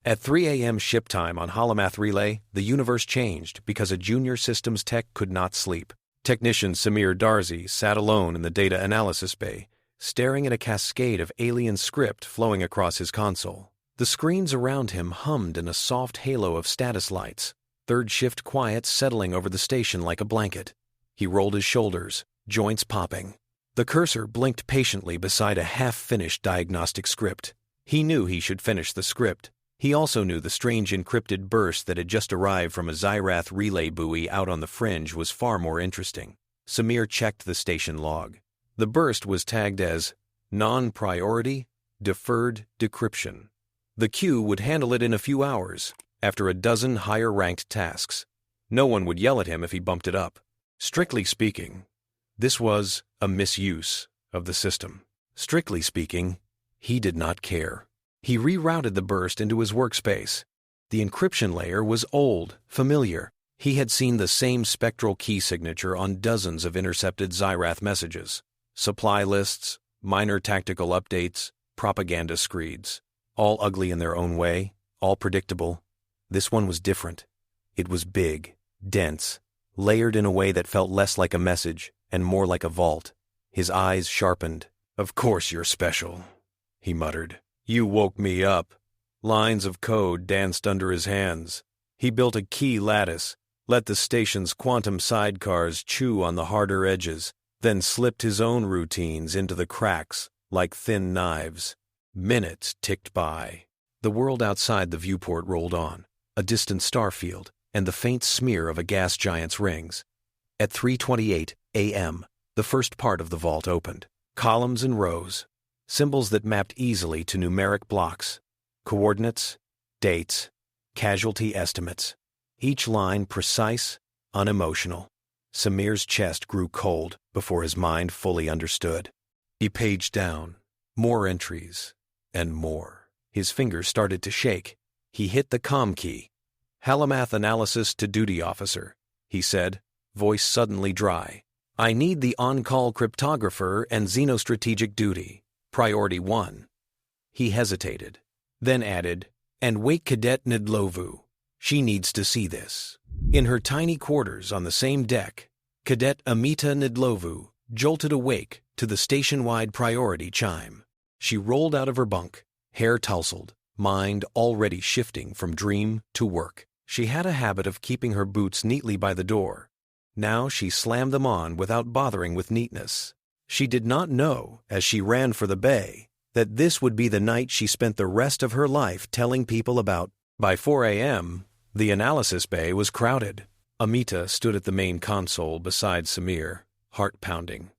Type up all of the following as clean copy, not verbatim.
At 3 a.m. ship time on Holomath Relay, the universe changed because a junior systems tech could not sleep. Technician Samir Darzi sat alone in the data analysis bay, staring at a cascade of alien script flowing across his console. The screens around him hummed in a soft halo of status lights, third shift quiet settling over the station like a blanket. He rolled his shoulders, joints popping. The cursor blinked patiently beside a half-finished diagnostic script. He knew he should finish the script. He also knew the strange encrypted burst that had just arrived from a Xyrath relay buoy out on the fringe was far more interesting. Samir checked the station log. The burst was tagged as non-priority, deferred decryption. The queue would handle it in a few hours, after a dozen higher-ranked tasks. No one would yell at him if he bumped it up. Strictly speaking, this was a misuse of the system. Strictly speaking, he did not care. He rerouted the burst into his workspace. The encryption layer was old, familiar. He had seen the same spectral key signature on dozens of intercepted Xyrath messages. Supply lists, minor tactical updates, propaganda screeds. All ugly in their own way, all predictable. This one was different. It was big, dense, layered in a way that felt less like a message and more like a vault. His eyes sharpened. "Of course you're special," he muttered. "You woke me up." Lines of code danced under his hands. He built a key lattice, let the station's quantum sidecars chew on the harder edges, then slipped his own routines into the cracks like thin knives. Minutes ticked by. The world outside the viewport rolled on, a distant star field, and the faint smear of a gas giant's rings. At 3:28 a.m., the first part of the vault opened. Columns and rows, symbols that mapped easily to numeric blocks, coordinates, dates, casualty estimates. Each line precise, unemotional. Samir's chest grew cold before his mind fully understood. He paged down, more entries, and more. His fingers started to shake. He hit the comm key. "Halomath analysis to duty officer," he said, voice suddenly dry. "I need the on-call cryptographer and xenostrategic duty. Priority 1. He hesitated, then added, "And wake Cadet Nidlovu. She needs to see this." In her tiny quarters on the same deck, Cadet Amita Nidlovu jolted awake to the station-wide priority chime. She rolled out of her bunk, hair tousled, mind already shifting from dream to work. She had a habit of keeping her boots neatly by the door. Now she slammed them on without bothering with neatness. She did not know, as she ran for the bay, that this would be the night she spent the rest of her life telling people about. By 4 a.m., the analysis bay was crowded. Amita stood at the main console beside Samir, heart pounding.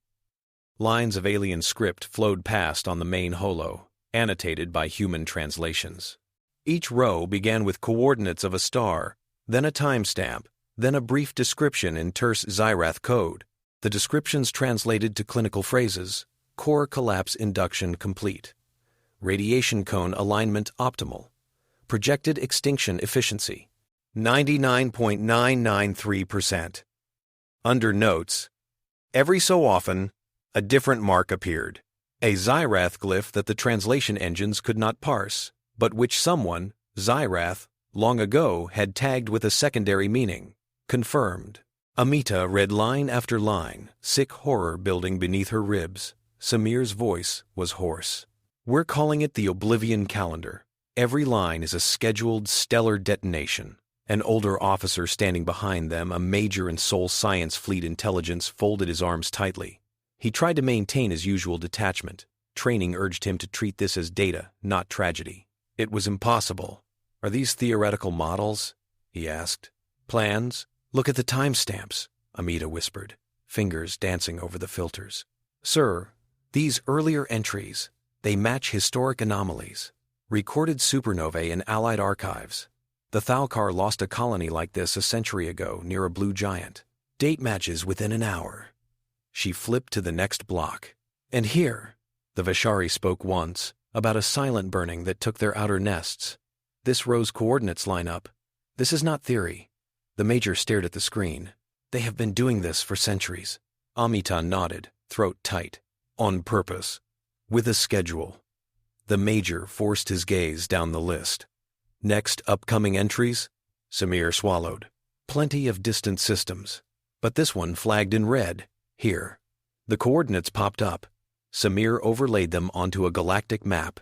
Lines of alien script flowed past on the main holo, annotated by human translations. Each row began with coordinates of a star, then a timestamp, then a brief description in terse Xyrath code. The descriptions translated to clinical phrases: core collapse induction complete, radiation cone alignment optimal, projected extinction efficiency 99.993%. Under notes, every so often, a different mark appeared, a Xyrath glyph that the translation engines could not parse, but which someone, Xyrath, long ago had tagged with a secondary meaning. Confirmed. Amita read line after line, sick horror building beneath her ribs. Samir's voice was hoarse. "We're calling it the Oblivion Calendar. Every line is a scheduled stellar detonation." An older officer standing behind them, a major in Sol Science Fleet intelligence, folded his arms tightly. He tried to maintain his usual detachment. Training urged him to treat this as data, not tragedy. It was impossible. "Are these theoretical models?" he asked. "Plans? Look at the timestamps," Amita whispered, fingers dancing over the filters. "Sir, these earlier entries, they match historic anomalies. Recorded supernovae in Allied archives. The Thalkar lost a colony like this a century ago near a blue giant. Date matches within an hour." She flipped to the next block. "And here," the Vishari spoke once, about a silent burning that took their outer nests. "This row's coordinates line up. This is not theory." The Major stared at the screen. "They have been doing this for centuries." Amita nodded, throat tight. "On purpose. With a schedule." The Major forced his gaze down the list. Next upcoming entries? Samir swallowed. Plenty of distant systems. But this one flagged in red. Here. The coordinates popped up. Samir overlaid them onto a galactic map.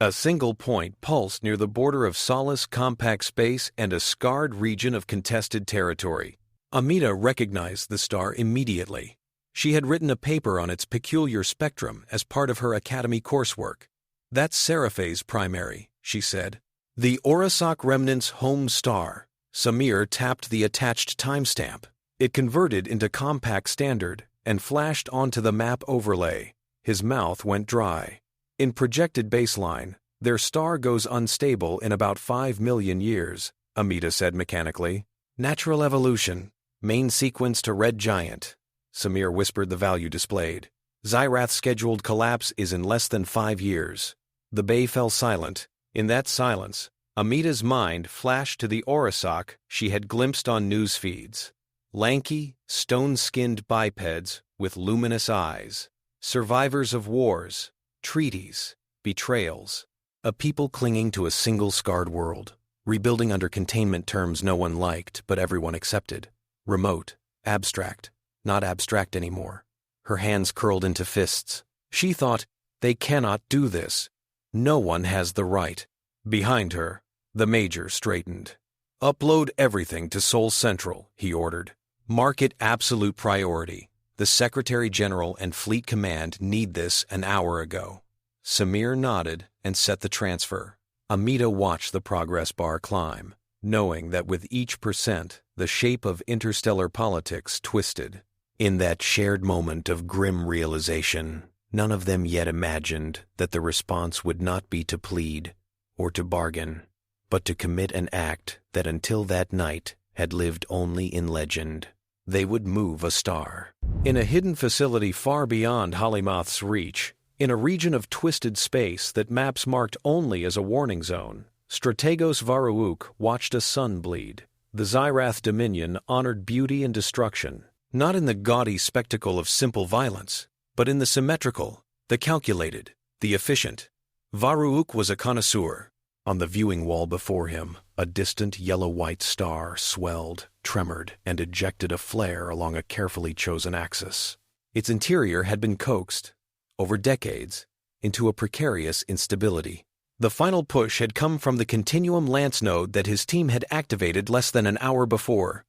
A single point pulsed near the border of Solace compact space and a scarred region of contested territory. Amita recognized the star immediately. She had written a paper on its peculiar spectrum as part of her academy coursework. That's Seraphae's primary, she said. The Orisoch Remnant's home star. Samir tapped the attached timestamp. It converted into compact standard and flashed onto the map overlay. His mouth went dry. In projected baseline, their star goes unstable in about 5 million years, Amita said mechanically. Natural evolution. Main sequence to red giant. Samir whispered the value displayed. Xyrath's scheduled collapse is in less than 5 years. The bay fell silent. In that silence, Amita's mind flashed to the Orisoch she had glimpsed on news feeds. Lanky, stone-skinned bipeds with luminous eyes. Survivors of wars, treaties, betrayals. A people clinging to a single scarred world. Rebuilding under containment terms no one liked but everyone accepted. Remote, abstract, not abstract anymore. Her hands curled into fists. She thought, they cannot do this. No one has the right. Behind her, the Major straightened. Upload everything to Sol Central, he ordered. Mark it absolute priority. The Secretary General and Fleet Command need this an hour ago. Samir nodded and set the transfer. Amita watched the progress bar climb, knowing that with each percent, the shape of interstellar politics twisted. In that shared moment of grim realization, none of them yet imagined that the response would not be to plead or to bargain, but to commit an act that until that night had lived only in legend. They would move a star. In a hidden facility far beyond Halimath's reach, in a region of twisted space that maps marked only as a warning zone, Strategos Varuuk watched a sun bleed. The Xyrath Dominion honored beauty and destruction, not in the gaudy spectacle of simple violence, but in the symmetrical, the calculated, the efficient. Varuuk was a connoisseur. On the viewing wall before him, a distant yellow-white star swelled, tremored, and ejected a flare along a carefully chosen axis. Its interior had been coaxed, over decades, into a precarious instability. The final push had come from the Continuum Lance node that his team had activated less than an hour before.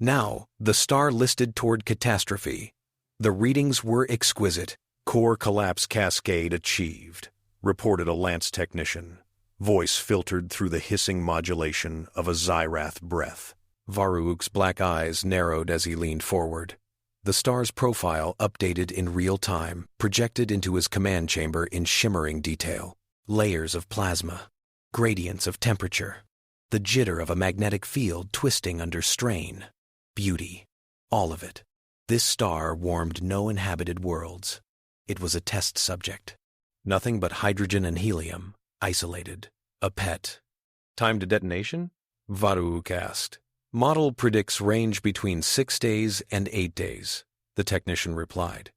Now, the star listed toward catastrophe. The readings were exquisite. Core collapse cascade achieved, reported a Lance technician. Voice filtered through the hissing modulation of a Xyrath breath. Varuuk's black eyes narrowed as he leaned forward. The star's profile updated in real time, projected into his command chamber in shimmering detail. Layers of plasma, gradients of temperature, the jitter of a magnetic field twisting under strain. Beauty, all of it. This star warmed no inhabited worlds. It was a test subject. Nothing but hydrogen and helium, isolated. A pet. Time to detonation? Varuuk asked. Model predicts range between 6 days and 8 days, the technician replied.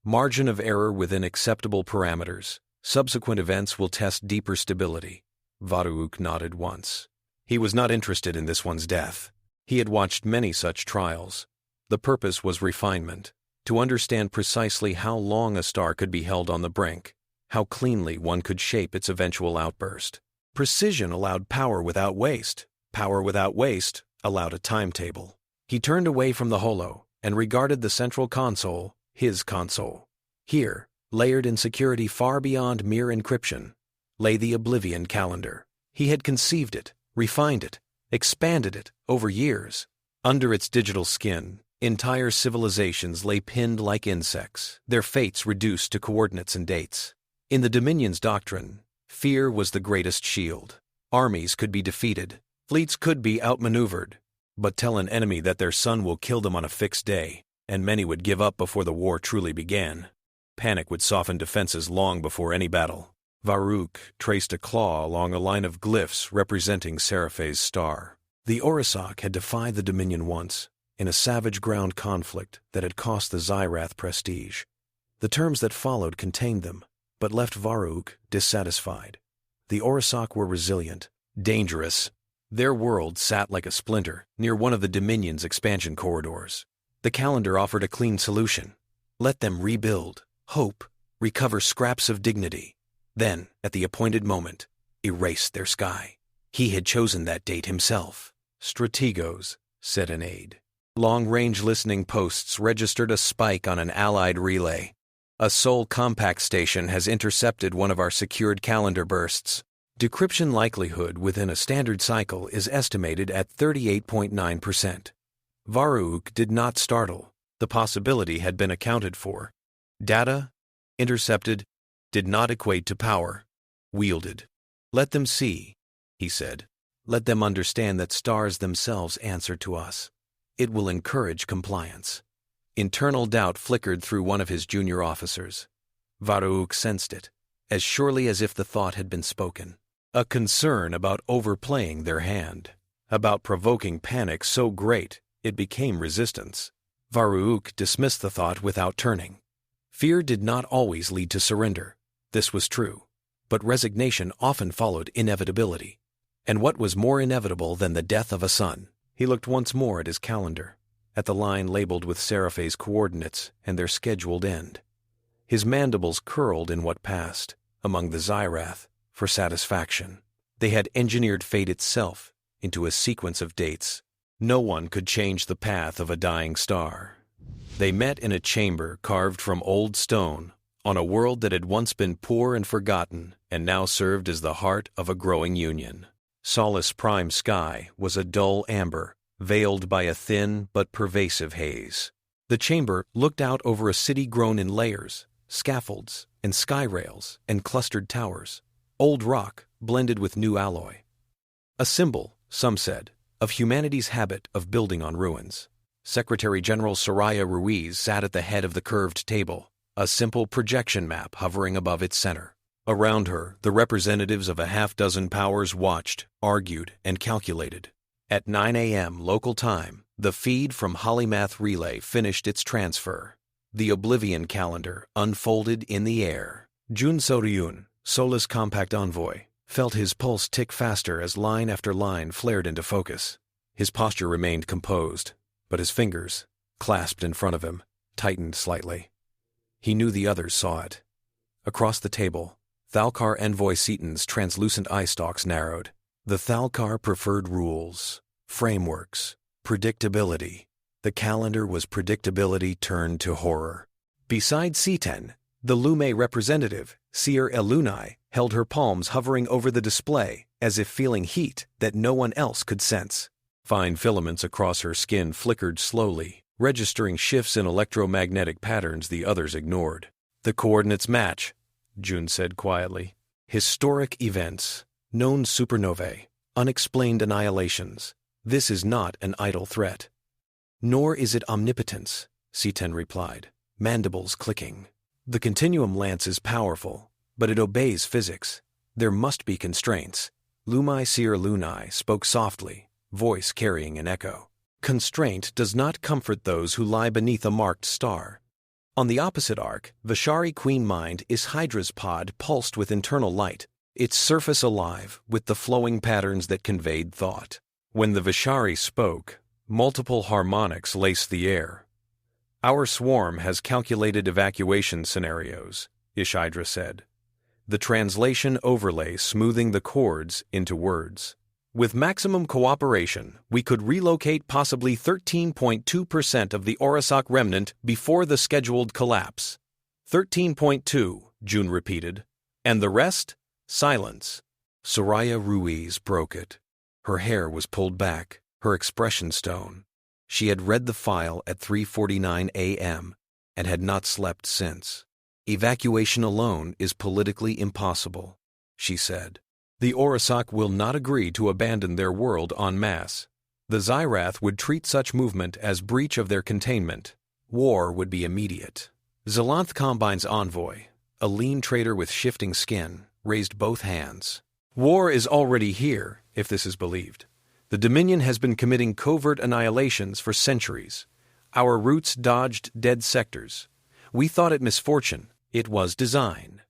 Margin of error within acceptable parameters. Subsequent events will test deeper stability. Varuuk nodded once. He was not interested in this one's death. He had watched many such trials. The purpose was refinement, to understand precisely how long a star could be held on the brink, how cleanly one could shape its eventual outburst. Precision allowed power without waste. Power without waste allowed a timetable. He turned away from the holo and regarded the central console, his console. Here, layered in security far beyond mere encryption, lay the Oblivion Calendar. He had conceived it, refined it, expanded it over years. Under its digital skin, entire civilizations lay pinned like insects, their fates reduced to coordinates and dates. In the Dominion's doctrine, fear was the greatest shield. Armies could be defeated, fleets could be outmaneuvered, but tell an enemy that their sun will kill them on a fixed day, and many would give up before the war truly began. Panic would soften defenses long before any battle. Varuuk traced a claw along a line of glyphs representing Seraphae's star. The Orisoch had defied the Dominion once, in a savage ground conflict that had cost the Xyrath prestige. The terms that followed contained them, but left Varuuk dissatisfied. The Orisoch were resilient, Dangerous. Their world sat like a splinter near one of the Dominion's expansion corridors. The calendar offered a clean solution. Let them rebuild, hope, recover scraps of dignity. Then, at the appointed moment, erase their sky. He had chosen that date himself. Strategos, said an aide. Long-range listening posts registered a spike on an Allied relay. A Sol compact station has intercepted one of our secured calendar bursts. Decryption likelihood within a standard cycle is estimated at 38.9%. Varuuk did not startle. The possibility had been accounted for. Data, intercepted, did not equate to power. Wielded. Let them see, he said. Let them understand that stars themselves answer to us. It will encourage compliance. Internal doubt flickered through one of his junior officers. Varuuk sensed it, as surely as if the thought had been spoken. A concern about overplaying their hand, about provoking panic so great it became resistance. Varuuk dismissed the thought without turning. Fear did not always lead to surrender. This was true. But resignation often followed inevitability. And what was more inevitable than the death of a son? He looked once more at his calendar, at the line labeled with Seraphae's coordinates and their scheduled end. His mandibles curled in what passed, among the Xyrath, for satisfaction. They had engineered fate itself into a sequence of dates. No one could change the path of a dying star. They met in a chamber carved from old stone on a world that had once been poor and forgotten and now served as the heart of a growing union. Solace Prime sky was a dull amber, veiled by a thin but pervasive haze. The chamber looked out over a city grown in layers, scaffolds, and sky rails, and clustered towers. Old rock blended with new alloy. A symbol, some said, of humanity's habit of building on ruins. Secretary General Soraya Ruiz sat at the head of the curved table, a simple projection map hovering above its center. Around her, the representatives of a half-dozen powers watched, argued, and calculated. At 9 a.m. local time, the feed from Polymath Relay finished its transfer. The Oblivion Calendar unfolded in the air. Jun Soryun, Solus Compact Envoy, felt his pulse tick faster as line after line flared into focus. His posture remained composed, but his fingers, clasped in front of him, tightened slightly. He knew the others saw it. Across the table, Thalkar Envoy Seaton's translucent eye stalks narrowed. The Thalkar preferred rules, frameworks, predictability. The calendar was predictability turned to horror. Beside C10, the Lume representative, Seer Elunai, held her palms hovering over the display as if feeling heat that no one else could sense. Fine filaments across her skin flickered slowly, registering shifts in electromagnetic patterns the others ignored. The coordinates match, June said quietly. Historic events, known supernovae, unexplained annihilations. This is not an idle threat. Nor is it omnipotence, C10 replied, mandibles clicking. The continuum lance is powerful, but it obeys physics. There must be constraints. Lumai Seer Lunai spoke softly, voice carrying an echo. Constraint does not comfort those who lie beneath a marked star. On the opposite arc, Vishari Queen Mind is Hydra's pod pulsed with internal light, its surface alive with the flowing patterns that conveyed thought. When the Vishari spoke, multiple harmonics laced the air. Our swarm has calculated evacuation scenarios, Ishidra said. The translation overlay smoothing the chords into words. With maximum cooperation, we could relocate possibly 13.2% of the Orisoch remnant before the scheduled collapse. 13.2, June repeated. And the rest? Silence. Soraya Ruiz broke it. Her hair was pulled back, her expression stone. She had read the file at 3:49 a.m. and had not slept since. Evacuation alone is politically impossible, she said. The Orisoch will not agree to abandon their world en masse. The Xyrath would treat such movement as breach of their containment. War would be immediate. Xylanth Combine's envoy, a lean trader with shifting skin, raised both hands. War is already here, if this is believed. The Dominion has been committing covert annihilations for centuries. Our roots dodged dead sectors. We thought it misfortune. It was design.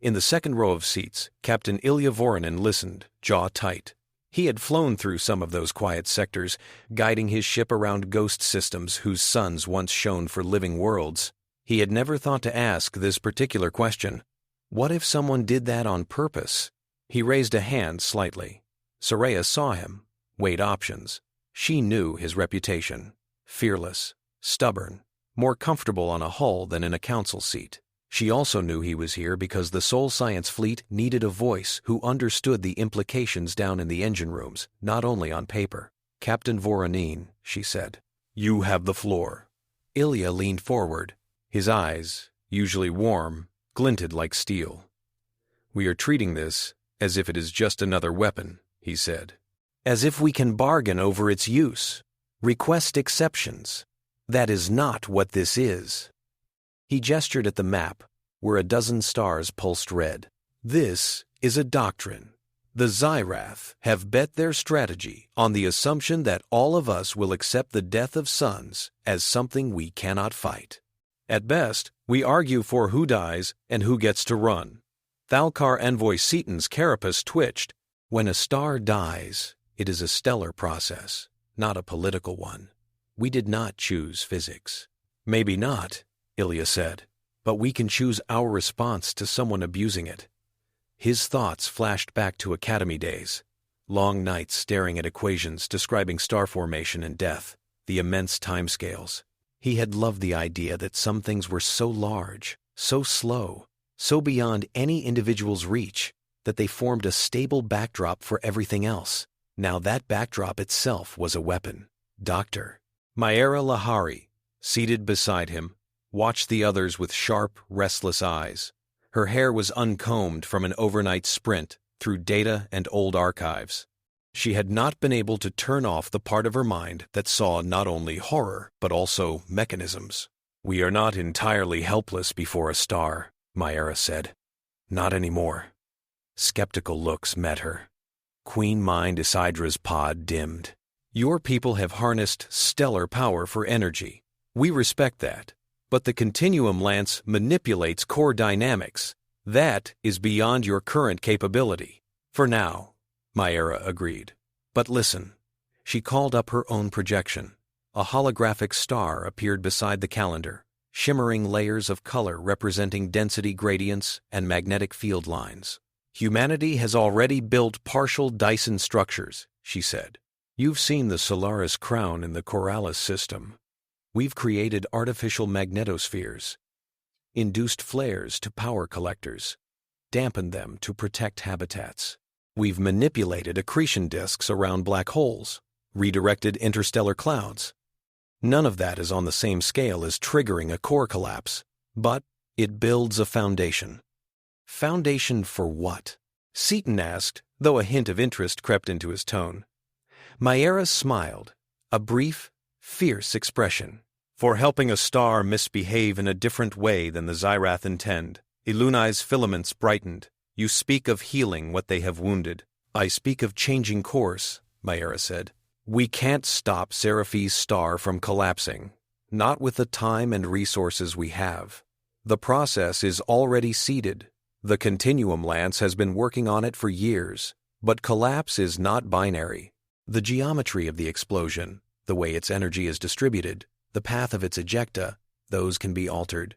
In the second row of seats, Captain Ilya Voronin listened, jaw tight. He had flown through some of those quiet sectors, guiding his ship around ghost systems whose suns once shone for living worlds. He had never thought to ask this particular question. What if someone did that on purpose? He raised a hand slightly. Soraya saw him, weighed options. She knew his reputation. Fearless, stubborn, more comfortable on a hull than in a council seat. She also knew he was here because the Soul Science fleet needed a voice who understood the implications down in the engine rooms, not only on paper. "Captain Voronine," she said, "you have the floor." Ilya leaned forward. His eyes, usually warm, glinted like steel. "We are treating this as if it is just another weapon," he said. "As if we can bargain over its use, request exceptions. That is not what this is." He gestured at the map, where a dozen stars pulsed red. "This is a doctrine. The Xyrath have bet their strategy on the assumption that all of us will accept the death of suns as something we cannot fight. At best, we argue for who dies and who gets to run." Thalkar Envoy Seaton's carapace twitched. "When a star dies, it is a stellar process, not a political one. We did not choose physics." "Maybe not," Ilya said, "but we can choose our response to someone abusing it." His thoughts flashed back to Academy days. Long nights staring at equations describing star formation and death, the immense timescales. He had loved the idea that some things were so large, so slow, so beyond any individual's reach, that they formed a stable backdrop for everything else. Now that backdrop itself was a weapon. Dr. Myra Lahari, seated beside him, watched the others with sharp, restless eyes. Her hair was uncombed from an overnight sprint through data and old archives. She had not been able to turn off the part of her mind that saw not only horror, but also mechanisms. "We are not entirely helpless before a star," Myra said. "Not anymore." Skeptical looks met her. Queen Mind Isidra's pod dimmed. "Your people have harnessed stellar power for energy. We respect that. But the Continuum Lance manipulates core dynamics. That is beyond your current capability." "For now," Myra agreed. "But listen." She called up her own projection. A holographic star appeared beside the calendar, shimmering layers of color representing density gradients and magnetic field lines. "Humanity has already built partial Dyson structures," she said. "You've seen the Solaris crown in the Coralis system. We've created artificial magnetospheres, induced flares to power collectors, dampened them to protect habitats. We've manipulated accretion disks around black holes, redirected interstellar clouds. None of that is on the same scale as triggering a core collapse, but it builds a foundation." "Foundation for what?" Seaton asked, though a hint of interest crept into his tone. Myra smiled, a brief, fierce expression. "For helping a star misbehave in a different way than the Xyrath intend." Ilunai's filaments brightened. "You speak of healing what they have wounded." "I speak of changing course," Myra said. "We can't stop Seraphae's star from collapsing, not with the time and resources we have. The process is already seeded. The Continuum Lance has been working on it for years, but collapse is not binary. The geometry of the explosion, the way its energy is distributed, the path of its ejecta, those can be altered."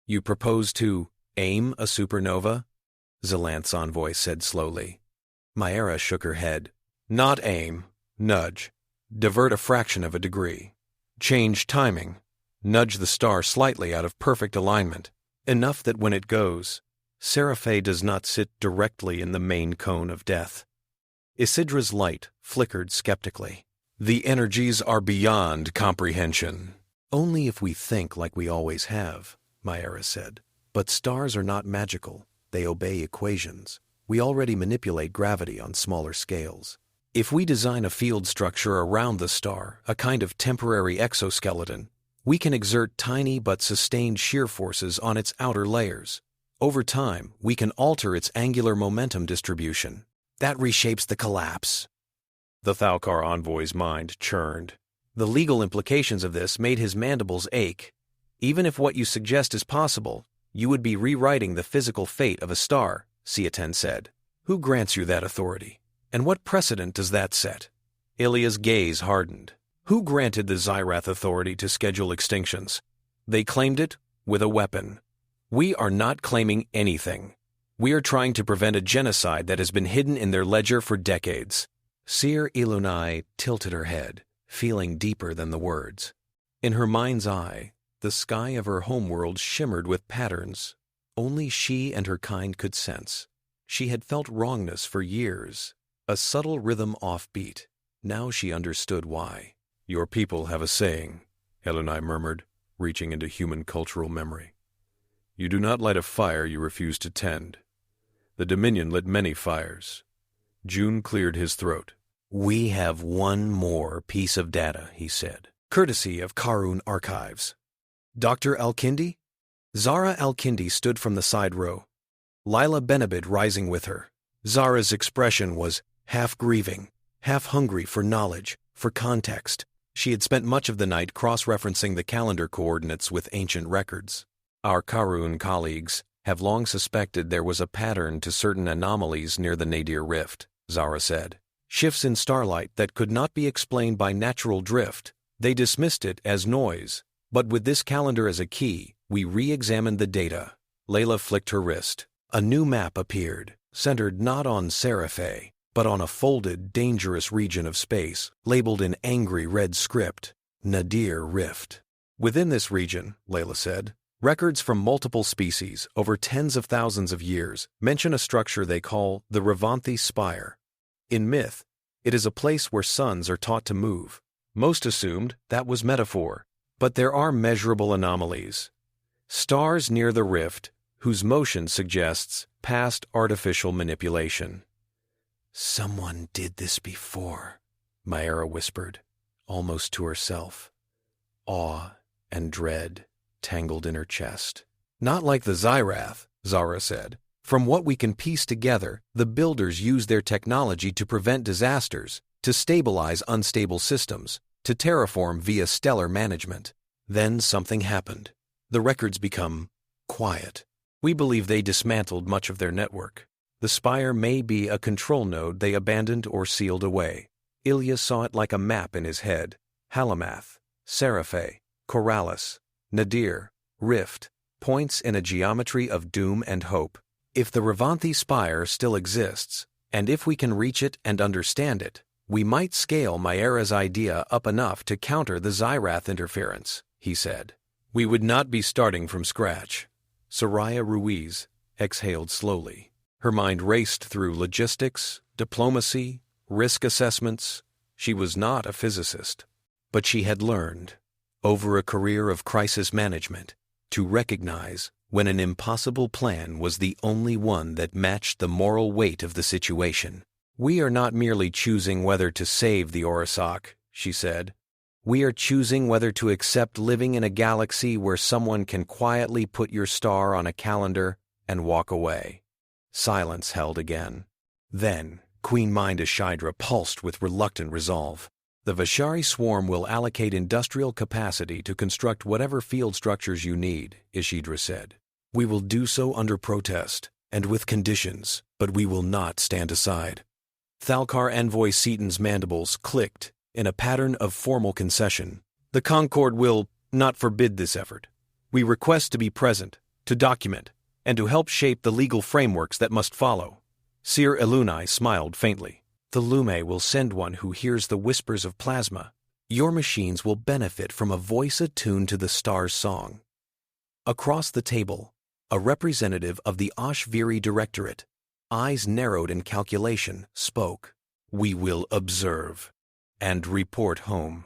"You propose to aim a supernova?" Xylanth's envoy said slowly. Myra shook her head. "Not aim, nudge. Divert a fraction of a degree. Change timing. Nudge the star slightly out of perfect alignment, enough that when it goes, Seraphae does not sit directly in the main cone of death." Isidra's light flickered skeptically. "The energies are beyond comprehension." "Only if we think like we always have," Myra said. "But stars are not magical. They obey equations. We already manipulate gravity on smaller scales. If we design a field structure around the star, a kind of temporary exoskeleton, we can exert tiny but sustained shear forces on its outer layers. Over time, we can alter its angular momentum distribution. That reshapes the collapse." The Thalkar envoy's mind churned. The legal implications of this made his mandibles ache. "Even if what you suggest is possible, you would be rewriting the physical fate of a star," Seaton said. "Who grants you that authority? And what precedent does that set? Ilya's gaze hardened. Who granted the Xyrath authority to schedule extinctions? They claimed it with a weapon. We are not claiming anything. We are trying to prevent a genocide that has been hidden in their ledger for decades. Seer Ilunai tilted her head, feeling deeper than the words. In her mind's eye, the sky of her homeworld shimmered with patterns only she and her kind could sense. She had felt wrongness for years, a subtle rhythm offbeat. Now she understood why. Your people have a saying, Ilunai murmured, reaching into human cultural memory. You do not light a fire you refuse to tend. The Dominion lit many fires. June cleared his throat. We have one more piece of data, he said, courtesy of Karun Archives. Dr. Al-Kindi? Zara Al-Kindi stood from the side row, Lila Benabid rising with her. Zara's expression was half grieving, half hungry for knowledge, for context. She had spent much of the night cross-referencing the calendar coordinates with ancient records. Our Karun colleagues have long suspected there was a pattern to certain anomalies near the Nadir Rift, Zara said. Shifts in starlight that could not be explained by natural drift. They dismissed it as noise. But with this calendar as a key, we re-examined the data. Layla flicked her wrist. A new map appeared, centered not on Seraphae, but on a folded, dangerous region of space, labeled in angry red script, Nadir Rift. Within this region, Layla said, records from multiple species over tens of thousands of years mention a structure they call the Revanthi Spire. In myth, it is a place where suns are taught to move. Most assumed that was metaphor, but there are measurable anomalies. Stars near the rift, whose motion suggests past artificial manipulation. Someone did this before, Myra whispered, almost to herself. Awe and dread tangled in her chest. Not like the Xyrath, Zara said. From what we can piece together, the builders used their technology to prevent disasters, to stabilize unstable systems, to terraform via stellar management. Then something happened. The records become quiet. We believe they dismantled much of their network. The spire may be a control node they abandoned or sealed away. Ilya saw it like a map in his head. Halamath, Seraphae, Corrales, Nadir, Rift, points in a geometry of doom and hope. If the Revanthi Spire still exists, and if we can reach it and understand it, we might scale Myra's idea up enough to counter the Xyrath interference, he said. We would not be starting from scratch. Soraya Ruiz exhaled slowly. Her mind raced through logistics, diplomacy, risk assessments. She was not a physicist, but she had learned, over a career of crisis management, to recognize when an impossible plan was the only one that matched the moral weight of the situation. We are not merely choosing whether to save the Orisoch, she said. We are choosing whether to accept living in a galaxy where someone can quietly put your star on a calendar and walk away. Silence held again. Then, Queen Mind Ashidra pulsed with reluctant resolve. The Vashari swarm will allocate industrial capacity to construct whatever field structures you need, Ashidra said. We will do so under protest, and with conditions, but we will not stand aside. Thalkar Envoy Seaton's mandibles clicked in a pattern of formal concession. The Concord will not forbid this effort. We request to be present, to document, and to help shape the legal frameworks that must follow. Seer Ilunai smiled faintly. The Lume will send one who hears the whispers of plasma. Your machines will benefit from a voice attuned to the star's song. Across the table, a representative of the Ashviri Directorate, eyes narrowed in calculation, spoke. We will observe and report home.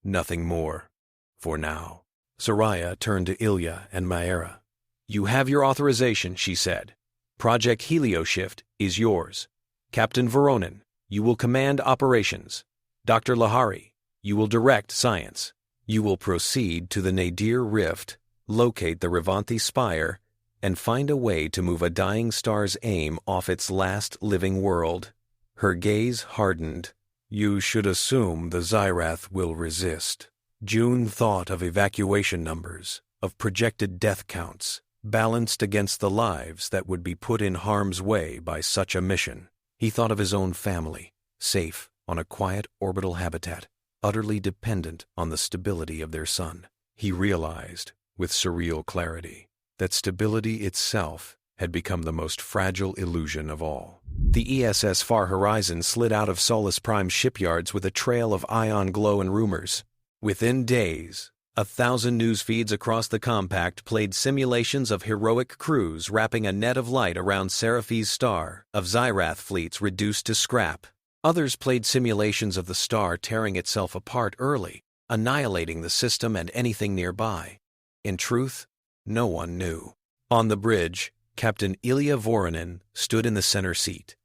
Nothing more. For now. Soraya turned to Ilya and Myra. You have your authorization, she said. Project Helioshift is yours. Captain Voronin, you will command operations. Dr. Lahari, you will direct science. You will proceed to the Nadir Rift, locate the Revanthi Spire, and find a way to move a dying star's aim off its last living world. Her gaze hardened. You should assume the Xyrath will resist. June thought of evacuation numbers, of projected death counts, balanced against the lives that would be put in harm's way by such a mission. He thought of his own family, safe on a quiet orbital habitat, utterly dependent on the stability of their sun. He realized, with surreal clarity, that stability itself had become the most fragile illusion of all. The ESS Far Horizon slid out of Solus Prime's shipyards with a trail of ion glow and rumors. Within days, 1,000 news feeds across the compact played simulations of heroic crews wrapping a net of light around Seraphae's star, of Xyrath fleets reduced to scrap. Others played simulations of the star tearing itself apart early, annihilating the system and anything nearby. In truth, no one knew. On the bridge, Captain Ilya Voronin stood in the center seat,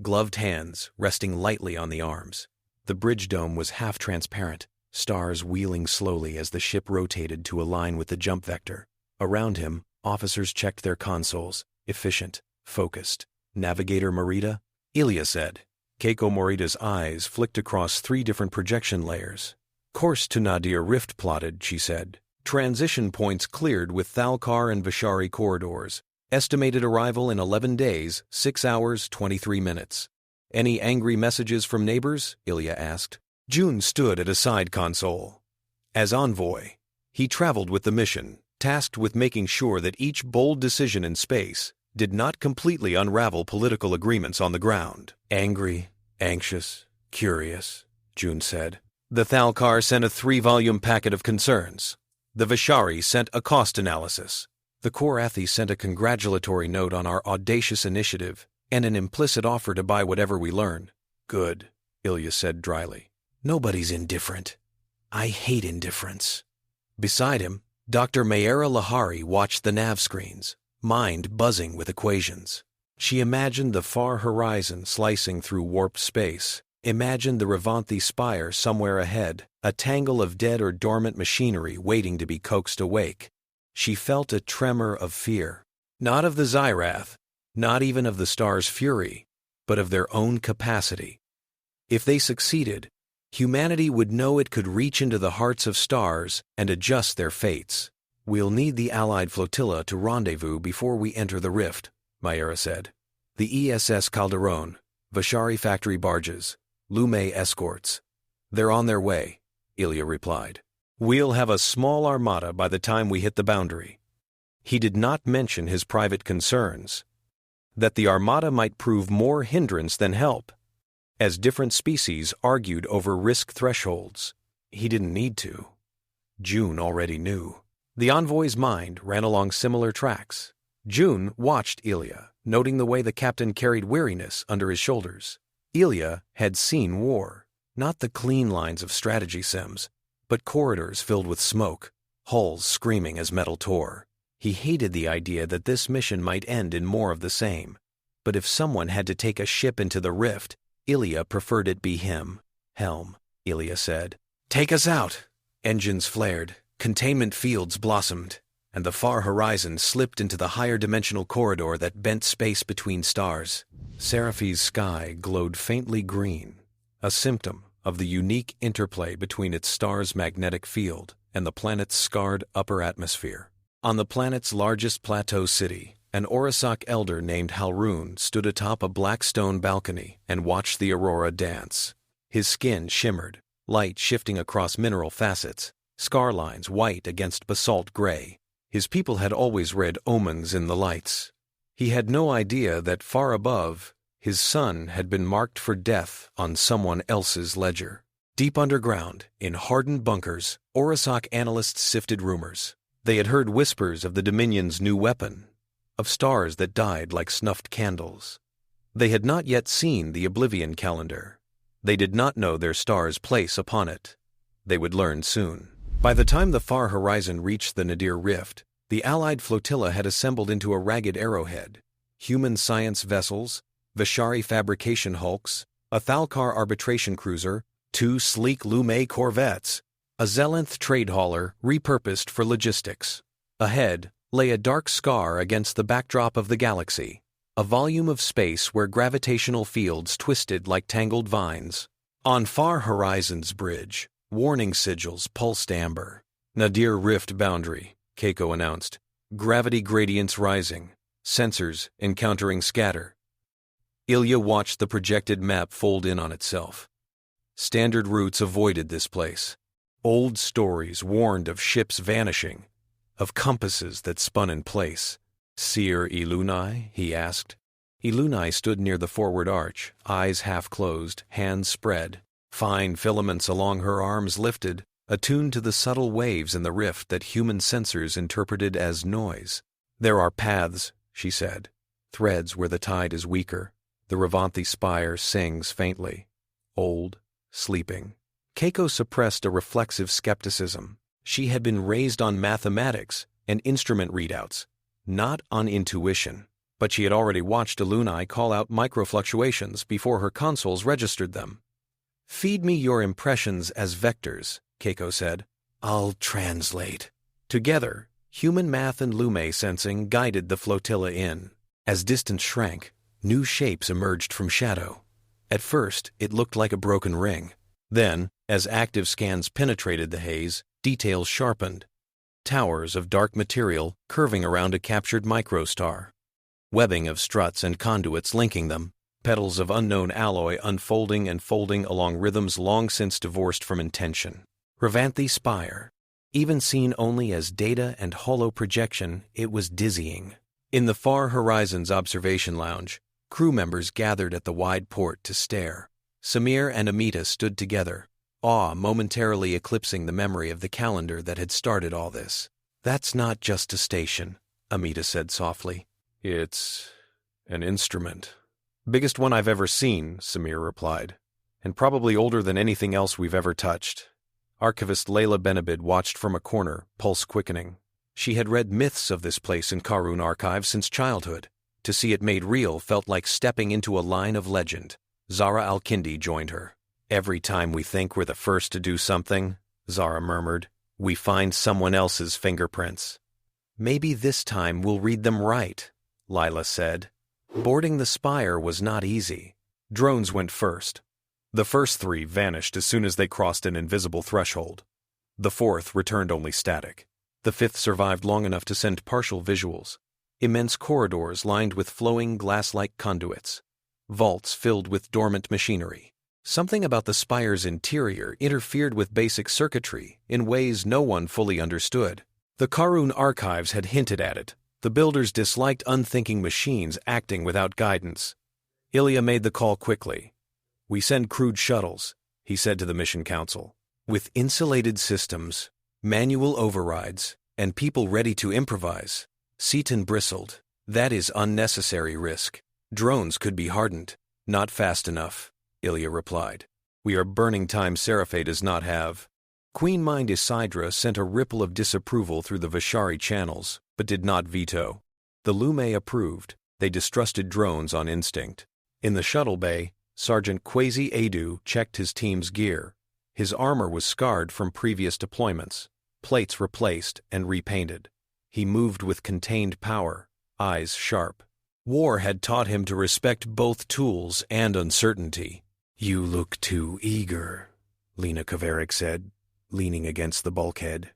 gloved hands resting lightly on the arms. The bridge dome was half-transparent, stars wheeling slowly as the ship rotated to align with the jump vector. Around him, officers checked their consoles, efficient, focused. "Navigator Morita?" Ilya said. Keiko Morita's eyes flicked across 3 different projection layers. "Course to Nadir Rift plotted," she said. "Transition points cleared with Thalkar and Vishari corridors. Estimated arrival in 11 days, 6 hours, 23 minutes. Any angry messages from neighbors?" Ilya asked. June stood at a side console. As envoy, he traveled with the mission, tasked with making sure that each bold decision in space did not completely unravel political agreements on the ground. "Angry, anxious, curious," June said. "The Thalkar sent a 3-volume packet of concerns. The Vishari sent a cost analysis. The Korathi sent a congratulatory note on our audacious initiative and an implicit offer to buy whatever we learn." "Good," Ilya said dryly. "Nobody's indifferent. I hate indifference." Beside him, Dr. Mayera Lahari watched the nav screens, mind buzzing with equations. She imagined the far horizon slicing through warped space, imagined the Revanthi Spire somewhere ahead, a tangle of dead or dormant machinery waiting to be coaxed awake. She felt a tremor of fear, not of the Xyrath, not even of the star's fury, but of their own capacity. If they succeeded, humanity would know it could reach into the hearts of stars and adjust their fates. "We'll need the Allied flotilla to rendezvous before we enter the rift," Mayera said. "The ESS Calderon, Vishari factory barges, Lume escorts. They're on their way," Ilya replied. "We'll have a small armada by the time we hit the boundary." He did not mention his private concerns, that the armada might prove more hindrance than help, as different species argued over risk thresholds. He didn't need to. June already knew. The envoy's mind ran along similar tracks. June watched Ilya, noting the way the captain carried weariness under his shoulders. Ilya had seen war, not the clean lines of strategy sims, but corridors filled with smoke, hulls screaming as metal tore. He hated the idea that this mission might end in more of the same. But if someone had to take a ship into the rift, Ilya preferred it be him. "Helm," Ilya said. "Take us out." Engines flared, containment fields blossomed, and the far horizon slipped into the higher dimensional corridor that bent space between stars. Seraphae's sky glowed faintly green, a symptom of the unique interplay between its star's magnetic field and the planet's scarred upper atmosphere. On the planet's largest plateau city, an Orisoch elder named Halrun stood atop a black stone balcony and watched the aurora dance. His skin shimmered, light shifting across mineral facets, scar lines white against basalt gray. His people had always read omens in the lights. He had no idea that far above, his son had been marked for death on someone else's ledger. Deep underground, in hardened bunkers, Orisoch analysts sifted rumors. They had heard whispers of the Dominion's new weapon, of stars that died like snuffed candles. They had not yet seen the Oblivion Calendar. They did not know their star's place upon it. They would learn soon. By the time the far horizon reached the Nadir Rift, the Allied flotilla had assembled into a ragged arrowhead. Human science vessels, Vishari fabrication hulks, a Thalkar arbitration cruiser, 2 sleek Lume corvettes, a Zelenth trade hauler repurposed for logistics. Ahead lay a dark scar against the backdrop of the galaxy, a volume of space where gravitational fields twisted like tangled vines. On Far Horizon's bridge, warning sigils pulsed amber. "Nadir Rift boundary," Keiko announced. "Gravity gradients rising. Sensors encountering scatter." Ilya watched the projected map fold in on itself. Standard routes avoided this place. Old stories warned of ships vanishing, of compasses that spun in place. "Seer Ilunai?" he asked. Ilunai stood near the forward arch, eyes half closed, hands spread. Fine filaments along her arms lifted, attuned to the subtle waves in the rift that human sensors interpreted as noise. "There are paths," she said. "Threads where the tide is weaker." The Revanthi Spire sings faintly. Old, sleeping. Keiko suppressed a reflexive skepticism. She had been raised on mathematics and instrument readouts, not on intuition. But she had already watched Ilunai call out microfluctuations before her consoles registered them. "Feed me your impressions as vectors," Keiko said. "I'll translate." Together, human math and Lume sensing guided the flotilla in. As distance shrank, new shapes emerged from shadow. At first, it looked like a broken ring. Then, as active scans penetrated the haze, details sharpened. Towers of dark material curving around a captured microstar. Webbing of struts and conduits linking them, petals of unknown alloy unfolding and folding along rhythms long since divorced from intention. Revanthi Spire. Even seen only as data and hollow projection, it was dizzying. In the far horizon's observation lounge, crew members gathered at the wide port to stare. Samir and Amita stood together, awe momentarily eclipsing the memory of the calendar that had started all this. "That's not just a station," Amita said softly. "It's an instrument." "Biggest one I've ever seen," Samir replied, "and probably older than anything else we've ever touched." Archivist Layla Benabid watched from a corner, pulse quickening. She had read myths of this place in Karun archives since childhood. To see it made real felt like stepping into a line of legend. Zara Al-Kindi joined her. "Every time we think we're the first to do something," Zara murmured, "we find someone else's fingerprints." "Maybe this time we'll read them right," Lila said. Boarding the Spire was not easy. Drones went first. The first 3 vanished as soon as they crossed an invisible threshold. The 4th returned only static. The 5th survived long enough to send partial visuals. Immense corridors lined with flowing glass-like conduits. Vaults filled with dormant machinery. Something about the Spire's interior interfered with basic circuitry in ways no one fully understood. The Karun archives had hinted at it. The builders disliked unthinking machines acting without guidance. Ilya made the call quickly. "We send crewed shuttles," he said to the mission council. "With insulated systems, manual overrides, and people ready to improvise." Seaton bristled. "That is unnecessary risk. Drones could be hardened." "Not fast enough," Ilya replied. "We are burning time Seraphae does not have." Queen Mind Isidra sent a ripple of disapproval through the Vishari channels, but did not veto. The Lume approved. They distrusted drones on instinct. In the shuttle bay, Sergeant Kwesi Adu checked his team's gear. His armor was scarred from previous deployments, plates replaced and repainted. He moved with contained power, eyes sharp. War had taught him to respect both tools and uncertainty. "You look too eager," Lena Kavarik said, leaning against the bulkhead.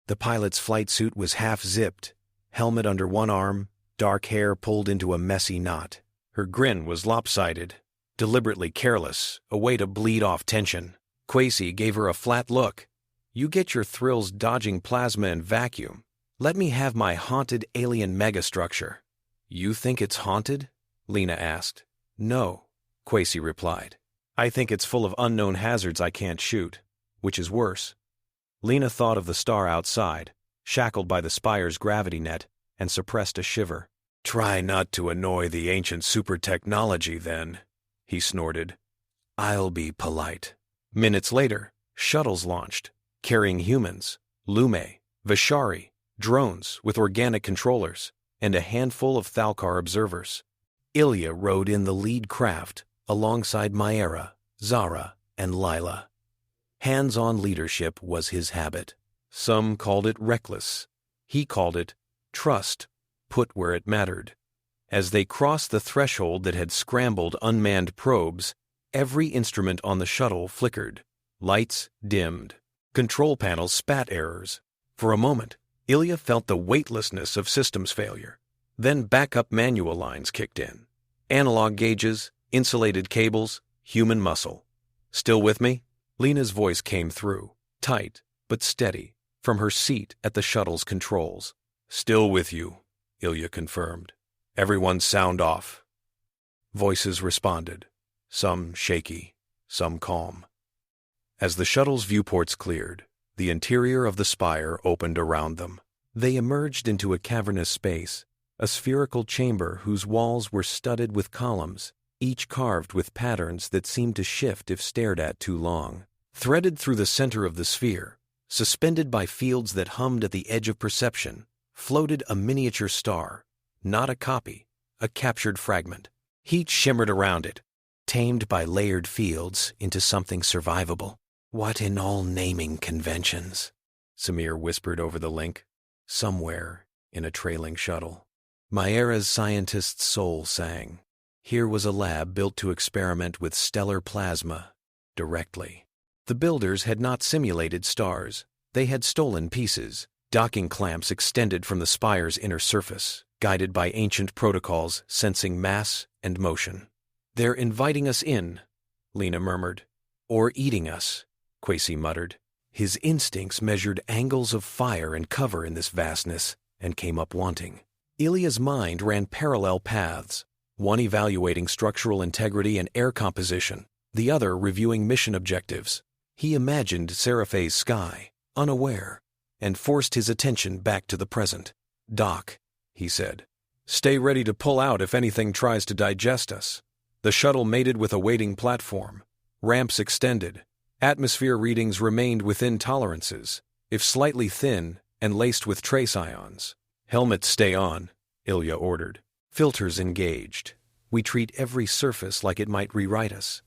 The pilot's flight suit was half-zipped, helmet under one arm, dark hair pulled into a messy knot. Her grin was lopsided, deliberately careless, a way to bleed off tension. Kwesi gave her a flat look. "You get your thrills dodging plasma and vacuum. Let me have my haunted alien megastructure." "You think it's haunted?" Lena asked. "No," Kwesi replied. "I think it's full of unknown hazards I can't shoot, which is worse." Lena thought of the star outside, shackled by the Spire's gravity net, and suppressed a shiver. "Try not to annoy the ancient super technology, then," he snorted. "I'll be polite." Minutes later, shuttles launched, carrying humans, Lume, Vishari, drones with organic controllers, and a handful of Thalkar observers. Ilya rode in the lead craft, alongside Maera, Zara, and Lila. Hands-on leadership was his habit. Some called it reckless. He called it trust, put where it mattered. As they crossed the threshold that had scrambled unmanned probes, every instrument on the shuttle flickered. Lights dimmed. Control panels spat errors. For a moment, Ilya felt the weightlessness of systems failure. Then backup manual lines kicked in. Analog gauges, insulated cables, human muscle. Still with me? Lena's voice came through, tight but steady, from her seat at the shuttle's controls. Still with you, Ilya confirmed. Everyone sound off. Voices responded, some shaky, some calm. As the shuttle's viewports cleared, the interior of the spire opened around them. They emerged into a cavernous space, a spherical chamber whose walls were studded with columns, each carved with patterns that seemed to shift if stared at too long. Threaded through the center of the sphere, suspended by fields that hummed at the edge of perception, floated a miniature star, not a copy, a captured fragment. Heat shimmered around it, tamed by layered fields into something survivable. What in all naming conventions? Samir whispered over the link. Somewhere in a trailing shuttle. Maera's scientist's soul sang. Here was a lab built to experiment with stellar plasma directly. The builders had not simulated stars. They had stolen pieces, docking clamps extended from the spire's inner surface, guided by ancient protocols sensing mass and motion. They're inviting us in, Lena murmured. Or eating us, Quasi muttered. His instincts measured angles of fire and cover in this vastness and came up wanting. Ilya's mind ran parallel paths, one evaluating structural integrity and air composition, the other reviewing mission objectives. He imagined Seraphae's sky, unaware, and forced his attention back to the present. Doc, he said. Stay ready to pull out if anything tries to digest us. The shuttle mated with a waiting platform. Ramps extended. Atmosphere readings remained within tolerances, if slightly thin and laced with trace ions. Helmets stay on, Ilya ordered. Filters engaged. We treat every surface like it might rewrite us.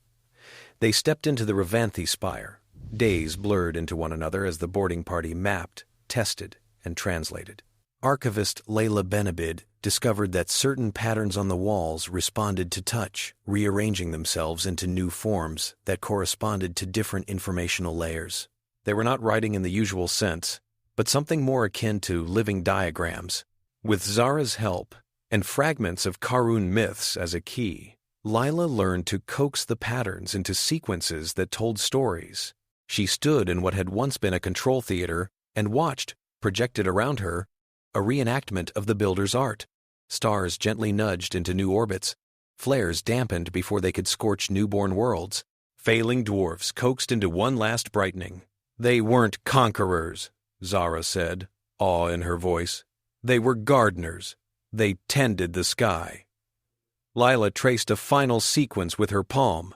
They stepped into the Revanthi Spire. Days blurred into one another as the boarding party mapped, tested, and translated. Archivist Layla Benabid discovered that certain patterns on the walls responded to touch, rearranging themselves into new forms that corresponded to different informational layers. They were not writing in the usual sense, but something more akin to living diagrams. With Zara's help, and fragments of Karun myths as a key, Lila learned to coax the patterns into sequences that told stories. She stood in what had once been a control theater and watched, projected around her, a reenactment of the builder's art. Stars gently nudged into new orbits, flares dampened before they could scorch newborn worlds, failing dwarfs coaxed into one last brightening. They weren't conquerors, Zara said, awe in her voice. They were gardeners. They tended the sky. Lila traced a final sequence with her palm.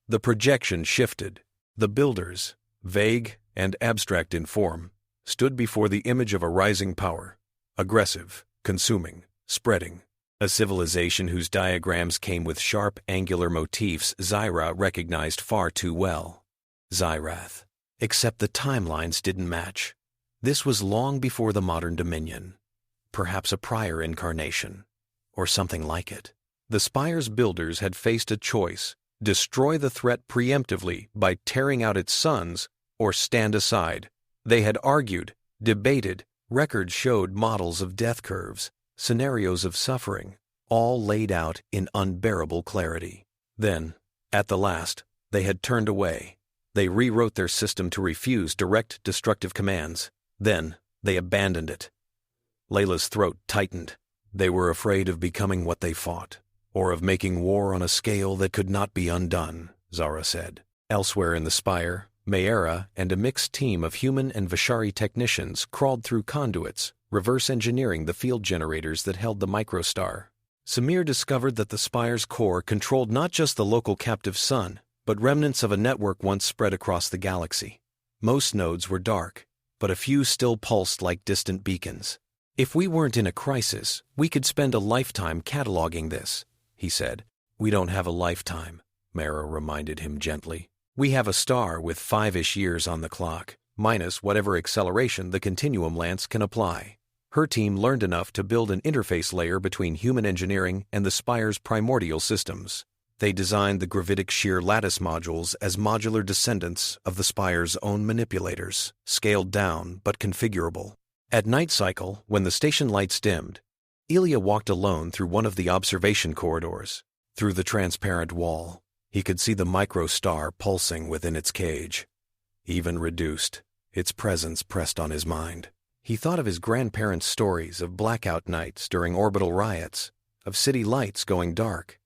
The projection shifted. The builders, vague and abstract in form, stood before the image of a rising power, aggressive, consuming, spreading. A civilization whose diagrams came with sharp, angular motifs Xyrath recognized far too well. Xyrath. Except the timelines didn't match. This was long before the modern Dominion. Perhaps a prior incarnation, or something like it. The Spire's builders had faced a choice: destroy the threat preemptively by tearing out its sons, or stand aside. They had argued, debated, records showed models of death curves, scenarios of suffering, all laid out in unbearable clarity. Then, at the last, they had turned away. They rewrote their system to refuse direct destructive commands. Then, they abandoned it. Layla's throat tightened. They were afraid of becoming what they fought, or of making war on a scale that could not be undone, Zara said. Elsewhere in the Spire, Maera and a mixed team of human and Vishari technicians crawled through conduits, reverse engineering the field generators that held the microstar. Samir discovered that the Spire's core controlled not just the local captive sun, but remnants of a network once spread across the galaxy. Most nodes were dark, but a few still pulsed like distant beacons. If we weren't in a crisis, we could spend a lifetime cataloging this, he said. We don't have a lifetime, Mara reminded him gently. We have a star with 5-ish years on the clock, minus whatever acceleration the continuum lance can apply. Her team learned enough to build an interface layer between human engineering and the Spire's primordial systems. They designed the gravitic shear lattice modules as modular descendants of the Spire's own manipulators, scaled down but configurable. At night cycle, when the station lights dimmed, Ilya walked alone through one of the observation corridors. Through the transparent wall, he could see the microstar pulsing within its cage. Even reduced, its presence pressed on his mind. He thought of his grandparents' stories of blackout nights during orbital riots, of city lights going dark,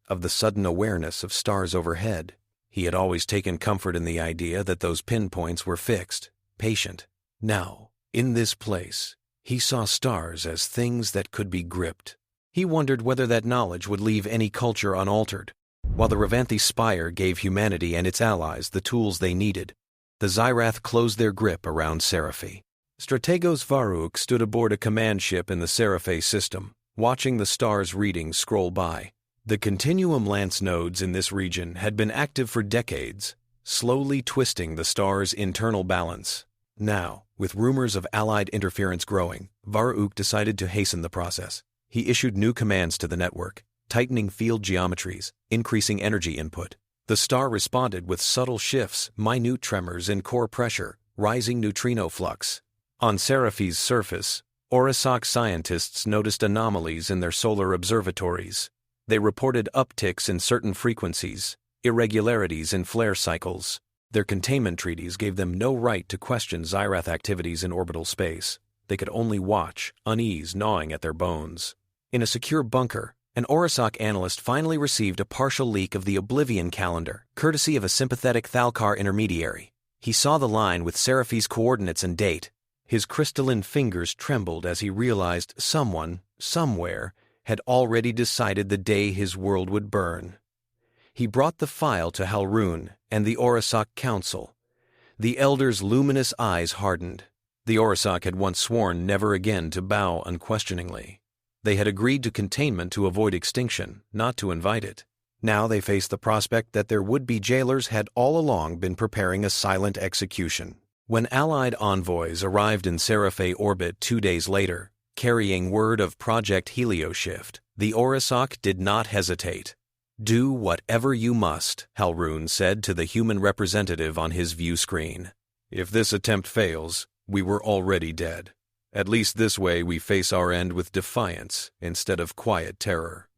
of the sudden awareness of stars overhead. He had always taken comfort in the idea that those pinpoints were fixed, patient. Now, in this place, he saw stars as things that could be gripped. He wondered whether that knowledge would leave any culture unaltered. While the Revanthi Spire gave humanity and its allies the tools they needed, the Xyrath closed their grip around Seraphae. Strategos Varuuk stood aboard a command ship in the Seraphae system, watching the stars' readings scroll by. The continuum lance nodes in this region had been active for decades, slowly twisting the stars' internal balance. Now, with rumors of Allied interference growing, Varuuk decided to hasten the process. He issued new commands to the network, tightening field geometries, increasing energy input. The star responded with subtle shifts, minute tremors in core pressure, rising neutrino flux. On Seraphae's surface, Orisoch scientists noticed anomalies in their solar observatories. They reported upticks in certain frequencies, irregularities in flare cycles. Their containment treaties gave them no right to question Xyrath activities in orbital space. They could only watch, unease gnawing at their bones. In a secure bunker, an Orisoch analyst finally received a partial leak of the Oblivion Calendar, courtesy of a sympathetic Thalkar intermediary. He saw the line with Seraphae's coordinates and date. His crystalline fingers trembled as he realized someone, somewhere, had already decided the day his world would burn. He brought the file to Halrun and the Orisoch Council. The Elder's luminous eyes hardened. The Orisoch had once sworn never again to bow unquestioningly. They had agreed to containment to avoid extinction, not to invite it. Now they faced the prospect that their would-be jailers had all along been preparing a silent execution. When Allied envoys arrived in Seraphae orbit 2 days later, carrying word of Project Helioshift, the Orisoch did not hesitate. "Do whatever you must," Halrun said to the human representative on his view screen. "If this attempt fails, we were already dead. At least this way we face our end with defiance instead of quiet terror."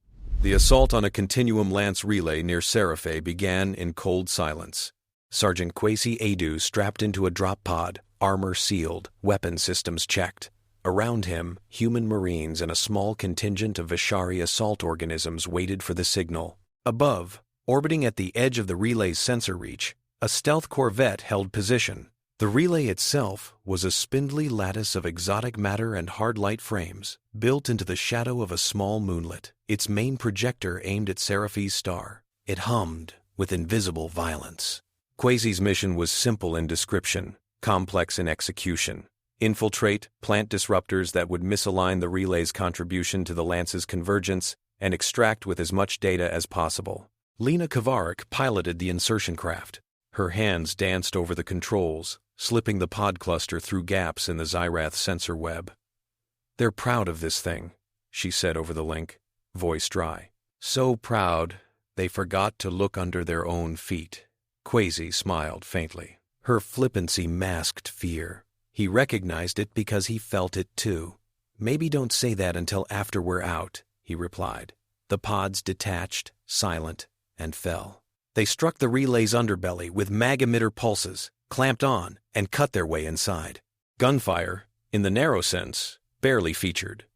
The assault on a continuum lance relay near Seraphae began in cold silence. Sergeant Kwesi Adu strapped into a drop pod, armor sealed, weapon systems checked. Around him, human marines and a small contingent of Vishari assault organisms waited for the signal. Above, orbiting at the edge of the relay's sensor reach, a stealth corvette held position. The relay itself was a spindly lattice of exotic matter and hard light frames, built into the shadow of a small moonlet, its main projector aimed at Seraphae's star. It hummed with invisible violence. Kwesi's mission was simple in description, complex in execution. Infiltrate, plant disruptors that would misalign the relay's contribution to the Lance's convergence, and extract with as much data as possible. Lena Kavarik piloted the insertion craft. Her hands danced over the controls, slipping the pod cluster through gaps in the Xyrath sensor web. "They're proud of this thing," she said over the link, voice dry. "So proud, they forgot to look under their own feet." Kwesi smiled faintly. Her flippancy masked fear. He recognized it because he felt it too. "Maybe don't say that until after we're out," he replied. The pods detached, silent, and fell. They struck the relay's underbelly with mag-emitter pulses, clamped on, and cut their way inside. Gunfire, in the narrow sense, barely featured.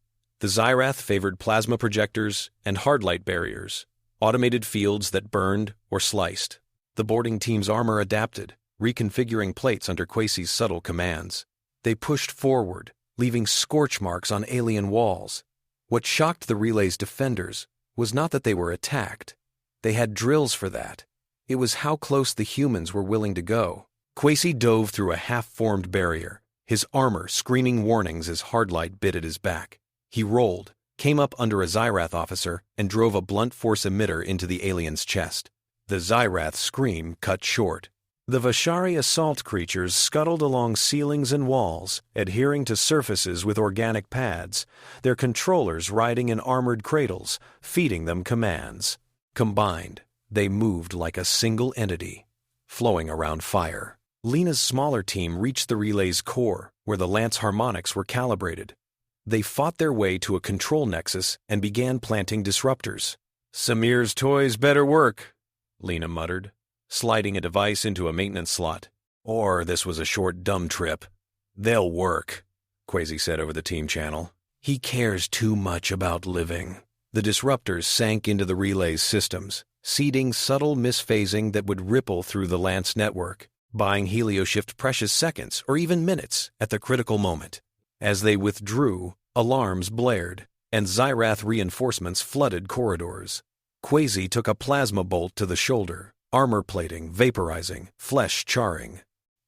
The Xyrath favored plasma projectors and hardlight barriers, automated fields that burned or sliced. The boarding team's armor adapted, reconfiguring plates under Kwesi's subtle commands. They pushed forward, leaving scorch marks on alien walls. What shocked the relay's defenders was not that they were attacked. They had drills for that. It was how close the humans were willing to go. Kwesi dove through a half-formed barrier, his armor screaming warnings as hardlight bit at his back. He rolled, came up under a Xyrath officer, and drove a blunt force emitter into the alien's chest. The Xyrath's scream cut short. The Vishari assault creatures scuttled along ceilings and walls, adhering to surfaces with organic pads, their controllers riding in armored cradles, feeding them commands. Combined, they moved like a single entity, flowing around fire. Lena's smaller team reached the relay's core, where the lance harmonics were calibrated. They fought their way to a control nexus and began planting disruptors. "Samir's toys better work," Lena muttered, sliding a device into a maintenance slot. "Or this was a short dumb trip." "They'll work," Quasi said over the team channel. "He cares too much about living." The disruptors sank into the relay's systems, seeding subtle misphasing that would ripple through the Lance network, buying Helioshift precious seconds or even minutes at the critical moment. As they withdrew, alarms blared, and Xyrath reinforcements flooded corridors. Quasi took a plasma bolt to the shoulder, armor plating vaporizing, flesh charring.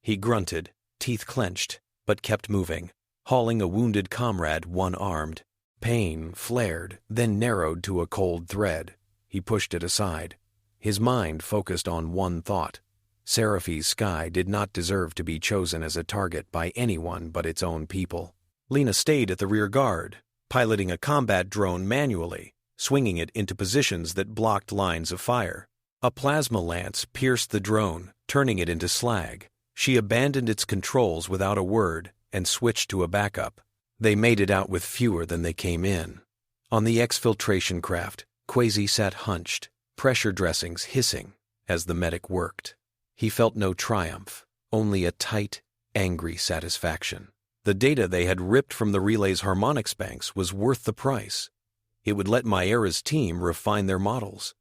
He grunted, teeth clenched, but kept moving, hauling a wounded comrade one-armed. Pain flared, then narrowed to a cold thread. He pushed it aside. His mind focused on one thought. Seraphae's sky did not deserve to be chosen as a target by anyone but its own people. Lena stayed at the rear guard, piloting a combat drone manually, swinging it into positions that blocked lines of fire. A plasma lance pierced the drone, turning it into slag. She abandoned its controls without a word and switched to a backup. They made it out with fewer than they came in. On the exfiltration craft, Quasi sat hunched, pressure dressings hissing as the medic worked. He felt no triumph, only a tight, angry satisfaction. The data they had ripped from the relay's harmonics banks was worth the price. It would let Maera's team refine their models.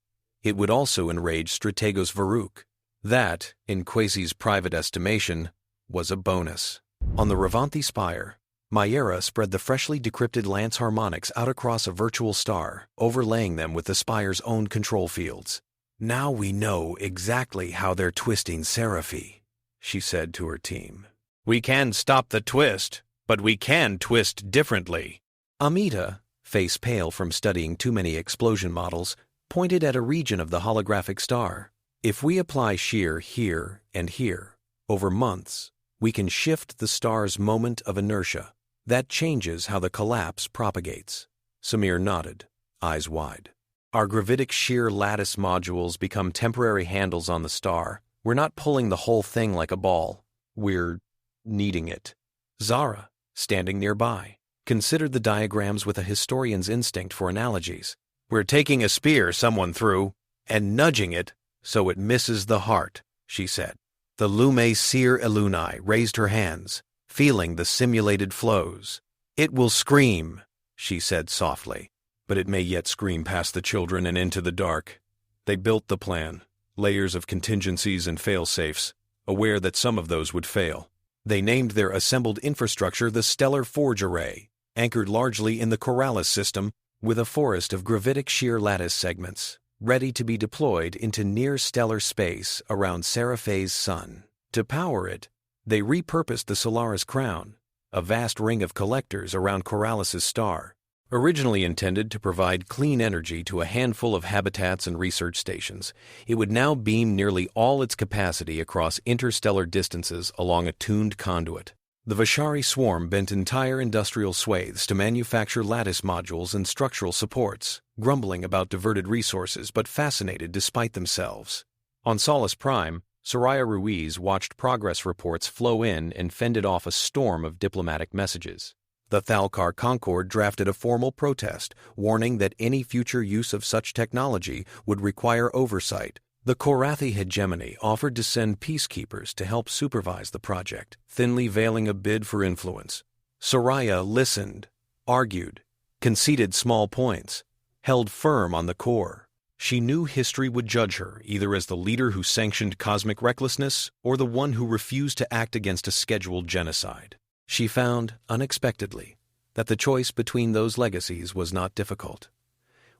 It would also enrage Strategos Varuuk. That, in Quasi's private estimation, was a bonus. On the Revanthi Spire, Maera spread the freshly decrypted Lance harmonics out across a virtual star, overlaying them with the Spire's own control fields. "Now we know exactly how they're twisting Seraphae," she said to her team. "We can stop the twist, but we can twist differently." Amita, face pale from studying too many explosion models, pointed at a region of the holographic star. "If we apply shear here and here, over months, we can shift the star's moment of inertia. That changes how the collapse propagates." Samir nodded, eyes wide. "Our gravitic shear lattice modules become temporary handles on the star. We're not pulling the whole thing like a ball. We're kneading it." Zara, standing nearby, considered the diagrams with a historian's instinct for analogies. "We're taking a spear someone threw and nudging it so it misses the heart," she said. The Lume Seer Elunai raised her hands, feeling the simulated flows. "It will scream," she said softly, "but it may yet scream past the children and into the dark." They built the plan, layers of contingencies and fail-safes, aware that some of those would fail. They named their assembled infrastructure the Stellar Forge Array, anchored largely in the Corralis system, with a forest of gravitic shear lattice segments, ready to be deployed into near-stellar space around Seraphae's sun. To power it, they repurposed the Solaris Crown, a vast ring of collectors around Corralis's star. Originally intended to provide clean energy to a handful of habitats and research stations, it would now beam nearly all its capacity across interstellar distances along a tuned conduit. The Vishari swarm bent entire industrial swathes to manufacture lattice modules and structural supports, grumbling about diverted resources but fascinated despite themselves. On Solace Prime, Soraya Ruiz watched progress reports flow in and fended off a storm of diplomatic messages. The Thalkar Concord drafted a formal protest, warning that any future use of such technology would require oversight. The Korathi hegemony offered to send peacekeepers to help supervise the project, thinly veiling a bid for influence. Soraya listened, argued, conceded small points, held firm on the core. She knew history would judge her either as the leader who sanctioned cosmic recklessness or the one who refused to act against a scheduled genocide. She found, unexpectedly, that the choice between those legacies was not difficult.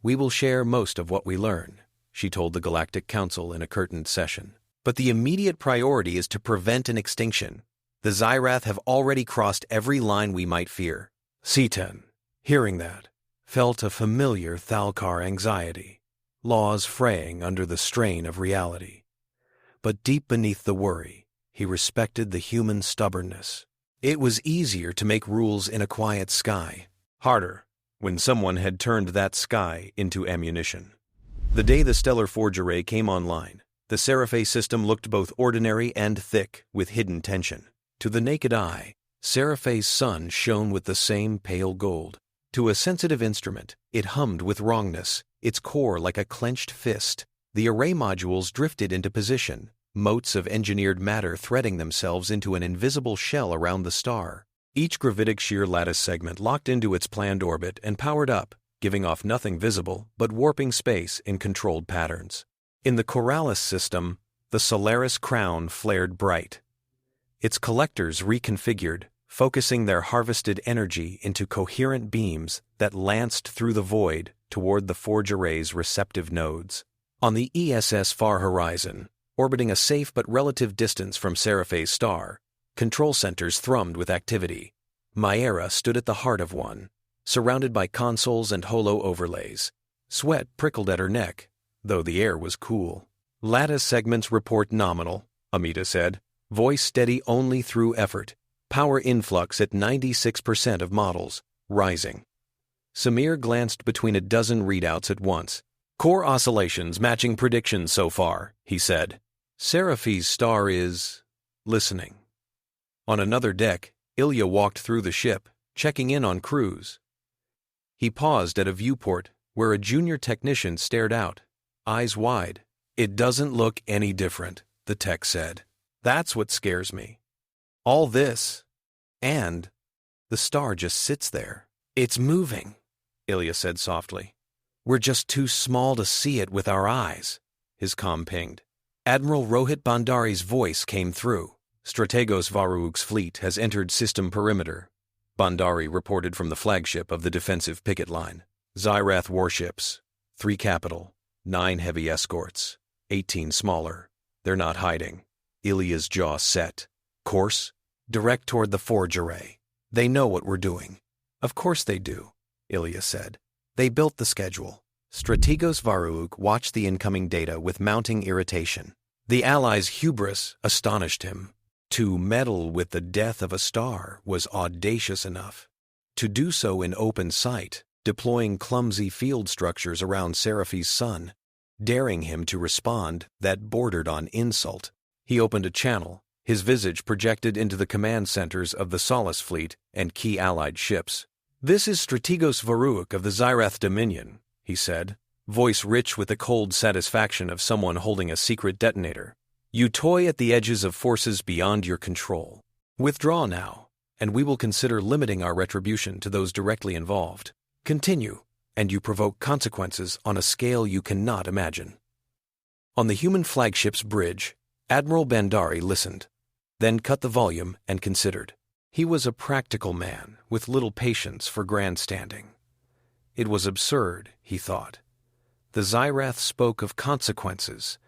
"We will share most of what we learn," she told the Galactic Council in a curtained session. "But the immediate priority is to prevent an extinction. The Xyrath have already crossed every line we might fear." C10, hearing that, felt a familiar Thalkar anxiety. Laws fraying under the strain of reality. But deep beneath the worry, he respected the human stubbornness. It was easier to make rules in a quiet sky, harder when someone had turned that sky into ammunition. The day the Stellar Forge Array came online, the Seraphae system looked both ordinary and thick with hidden tension. To the naked eye, Seraphae's sun shone with the same pale gold. To a sensitive instrument, it hummed with wrongness, its core like a clenched fist. The array modules drifted into position, motes of engineered matter threading themselves into an invisible shell around the star. Each gravitic shear lattice segment locked into its planned orbit and powered up, giving off nothing visible but warping space in controlled patterns. In the Corralis system, the Solaris crown flared bright. Its collectors reconfigured, focusing their harvested energy into coherent beams that lanced through the void toward the Forge Array's receptive nodes. On the ESS far horizon, orbiting a safe but relative distance from Seraphae's star, control centers thrummed with activity. Myera stood at the heart of one, surrounded by consoles and holo overlays. Sweat prickled at her neck, though the air was cool. Lattice segments report nominal, Amita said, voice steady only through effort. Power influx at 96% of models, rising. Samir glanced between a dozen readouts at once. Core oscillations matching predictions so far, he said. Seraphae's star is listening. On another deck, Ilya walked through the ship, checking in on crews. He paused at a viewport where a junior technician stared out, eyes wide. It doesn't look any different, the tech said. That's what scares me. All this, and the star just sits there. It's moving, Ilya said softly. We're just too small to see it with our eyes, his comm pinged. Admiral Rohit Bandari's voice came through. Strategos Varuuk's fleet has entered system perimeter. Bandari reported from the flagship of the defensive picket line. Xyrath warships, 3 capital, 9 heavy escorts, 18 smaller. They're not hiding. Ilya's jaw set. Course? Direct toward the Forge Array. They know what we're doing. Of course they do, Ilya said. They built the schedule. Strategos Varuuk watched the incoming data with mounting irritation. The Allies' hubris astonished him. To meddle with the death of a star was audacious enough. To do so in open sight, deploying clumsy field structures around Seraphae's sun, daring him to respond, that bordered on insult. He opened a channel, his visage projected into the command centers of the Solace fleet and key Allied ships. This is Strategos Varuuk of the Xyrath Dominion, he said, voice rich with the cold satisfaction of someone holding a secret detonator. You toy at the edges of forces beyond your control. Withdraw now, and we will consider limiting our retribution to those directly involved. Continue, and you provoke consequences on a scale you cannot imagine. On the human flagship's bridge, Admiral Bandari listened, then cut the volume and considered. He was a practical man with little patience for grandstanding. It was absurd, he thought. The Xyrath spoke of consequences,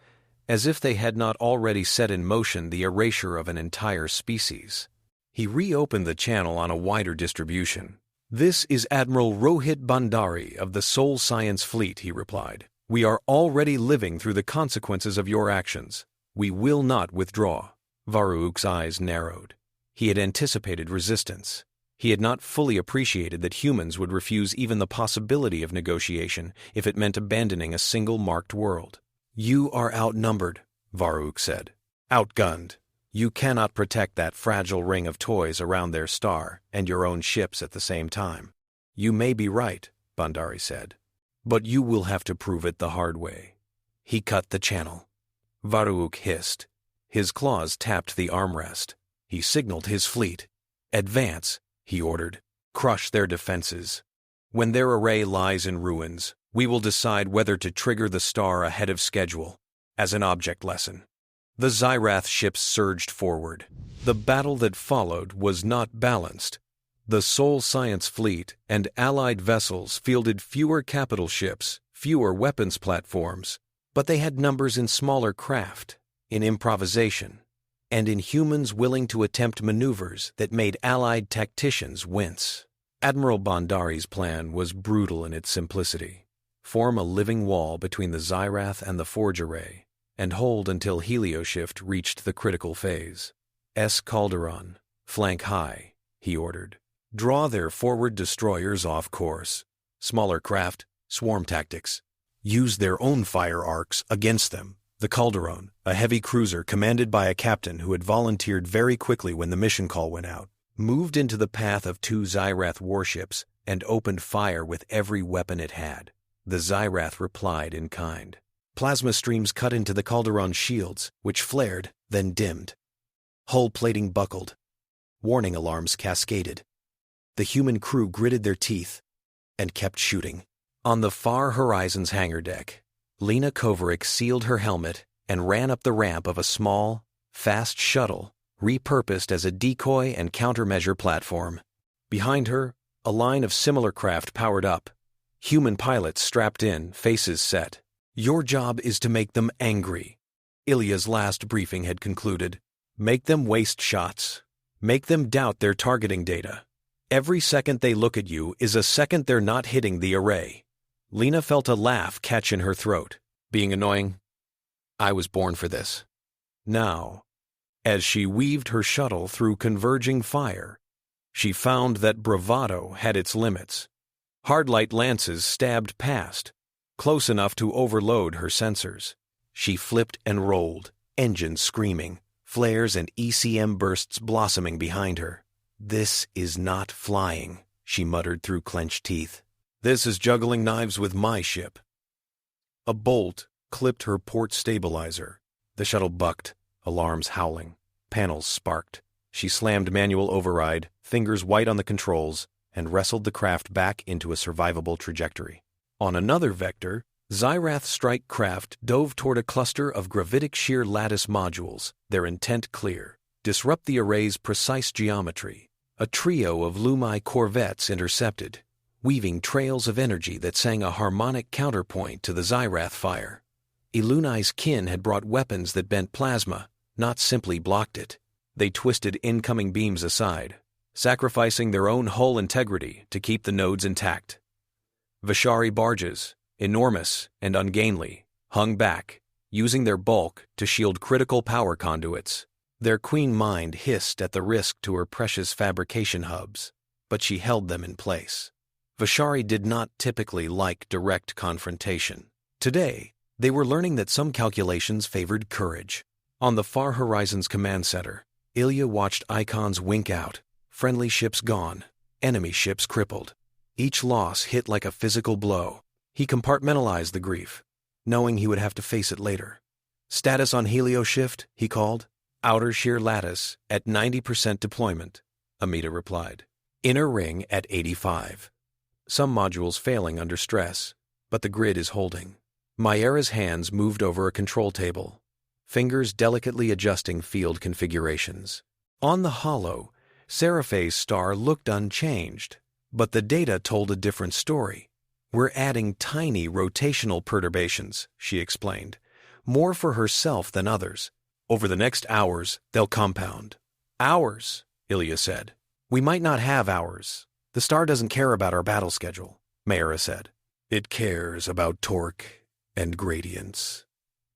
as if they had not already set in motion the erasure of an entire species. He reopened the channel on a wider distribution. This is Admiral Rohit Bandari of the Soul Science Fleet, he replied. We are already living through the consequences of your actions. We will not withdraw. Varuuk's eyes narrowed. He had anticipated resistance. He had not fully appreciated that humans would refuse even the possibility of negotiation if it meant abandoning a single marked world. You are outnumbered, Varuuk said. Outgunned. You cannot protect that fragile ring of toys around their star and your own ships at the same time. You may be right, Bandari said, but you will have to prove it the hard way. He cut the channel. Varuuk hissed. His claws tapped the armrest. He signaled his fleet. Advance, he ordered. Crush their defenses. When their array lies in ruins, we will decide whether to trigger the star ahead of schedule, as an object lesson. The Xyrath ships surged forward. The battle that followed was not balanced. The Soul Science fleet and Allied vessels fielded fewer capital ships, fewer weapons platforms, but they had numbers in smaller craft, in improvisation, and in humans willing to attempt maneuvers that made Allied tacticians wince. Admiral Bandari's plan was brutal in its simplicity. Form a living wall between the Xyrath and the Forge Array, and hold until helioshift reached the critical phase. Calderon, flank high, he ordered. Draw their forward destroyers off course. Smaller craft, swarm tactics. Use their own fire arcs against them. The Calderon, a heavy cruiser commanded by a captain who had volunteered very quickly when the mission call went out, moved into the path of 2 Xyrath warships, and opened fire with every weapon it had. The Xyrath replied in kind. Plasma streams cut into the Calderon's shields, which flared, then dimmed. Hull plating buckled. Warning alarms cascaded. The human crew gritted their teeth and kept shooting. On the far horizon's hangar deck, Lena Kovarik sealed her helmet and ran up the ramp of a small, fast shuttle repurposed as a decoy and countermeasure platform. Behind her, a line of similar craft powered up. Human pilots strapped in, faces set. Your job is to make them angry. Ilya's last briefing had concluded. Make them waste shots. Make them doubt their targeting data. Every second they look at you is a second they're not hitting the array. Lena felt a laugh catch in her throat. Being annoying? I was born for this. Now, as she weaved her shuttle through converging fire, she found that bravado had its limits. Hardlight lances stabbed past, close enough to overload her sensors. She flipped and rolled, engines screaming, flares and ECM bursts blossoming behind her. This is not flying, she muttered through clenched teeth. This is juggling knives with my ship. A bolt clipped her port stabilizer. The shuttle bucked, alarms howling. Panels sparked. She slammed manual override, fingers white on the controls, and wrestled the craft back into a survivable trajectory. On another vector, Xyrath strike craft dove toward a cluster of gravitic shear lattice modules, their intent clear. Disrupt the array's precise geometry. A trio of Lumai corvettes intercepted, weaving trails of energy that sang a harmonic counterpoint to the Xyrath fire. Ilunai's kin had brought weapons that bent plasma, not simply blocked it. They twisted incoming beams aside, sacrificing their own hull integrity to keep the nodes intact. Vishari barges, enormous and ungainly, hung back, using their bulk to shield critical power conduits. Their queen mind hissed at the risk to her precious fabrication hubs, but she held them in place. Vishari did not typically like direct confrontation. Today, they were learning that some calculations favored courage. On the far horizon's command center, Ilya watched icons wink out. Friendly ships gone, enemy ships crippled. Each loss hit like a physical blow. He compartmentalized the grief, knowing he would have to face it later. Status on helio shift, he called. Outer shear lattice at 90% deployment, Amita replied. Inner ring at 85. Some modules failing under stress, but the grid is holding. Mayera's hands moved over a control table, fingers delicately adjusting field configurations. On the holo, Seraphae's star looked unchanged, but the data told a different story. We're adding tiny rotational perturbations, she explained, more for herself than others. Over the next hours, they'll compound. Hours, Ilya said. We might not have hours. The star doesn't care about our battle schedule, Mayera said. It cares about torque and gradients.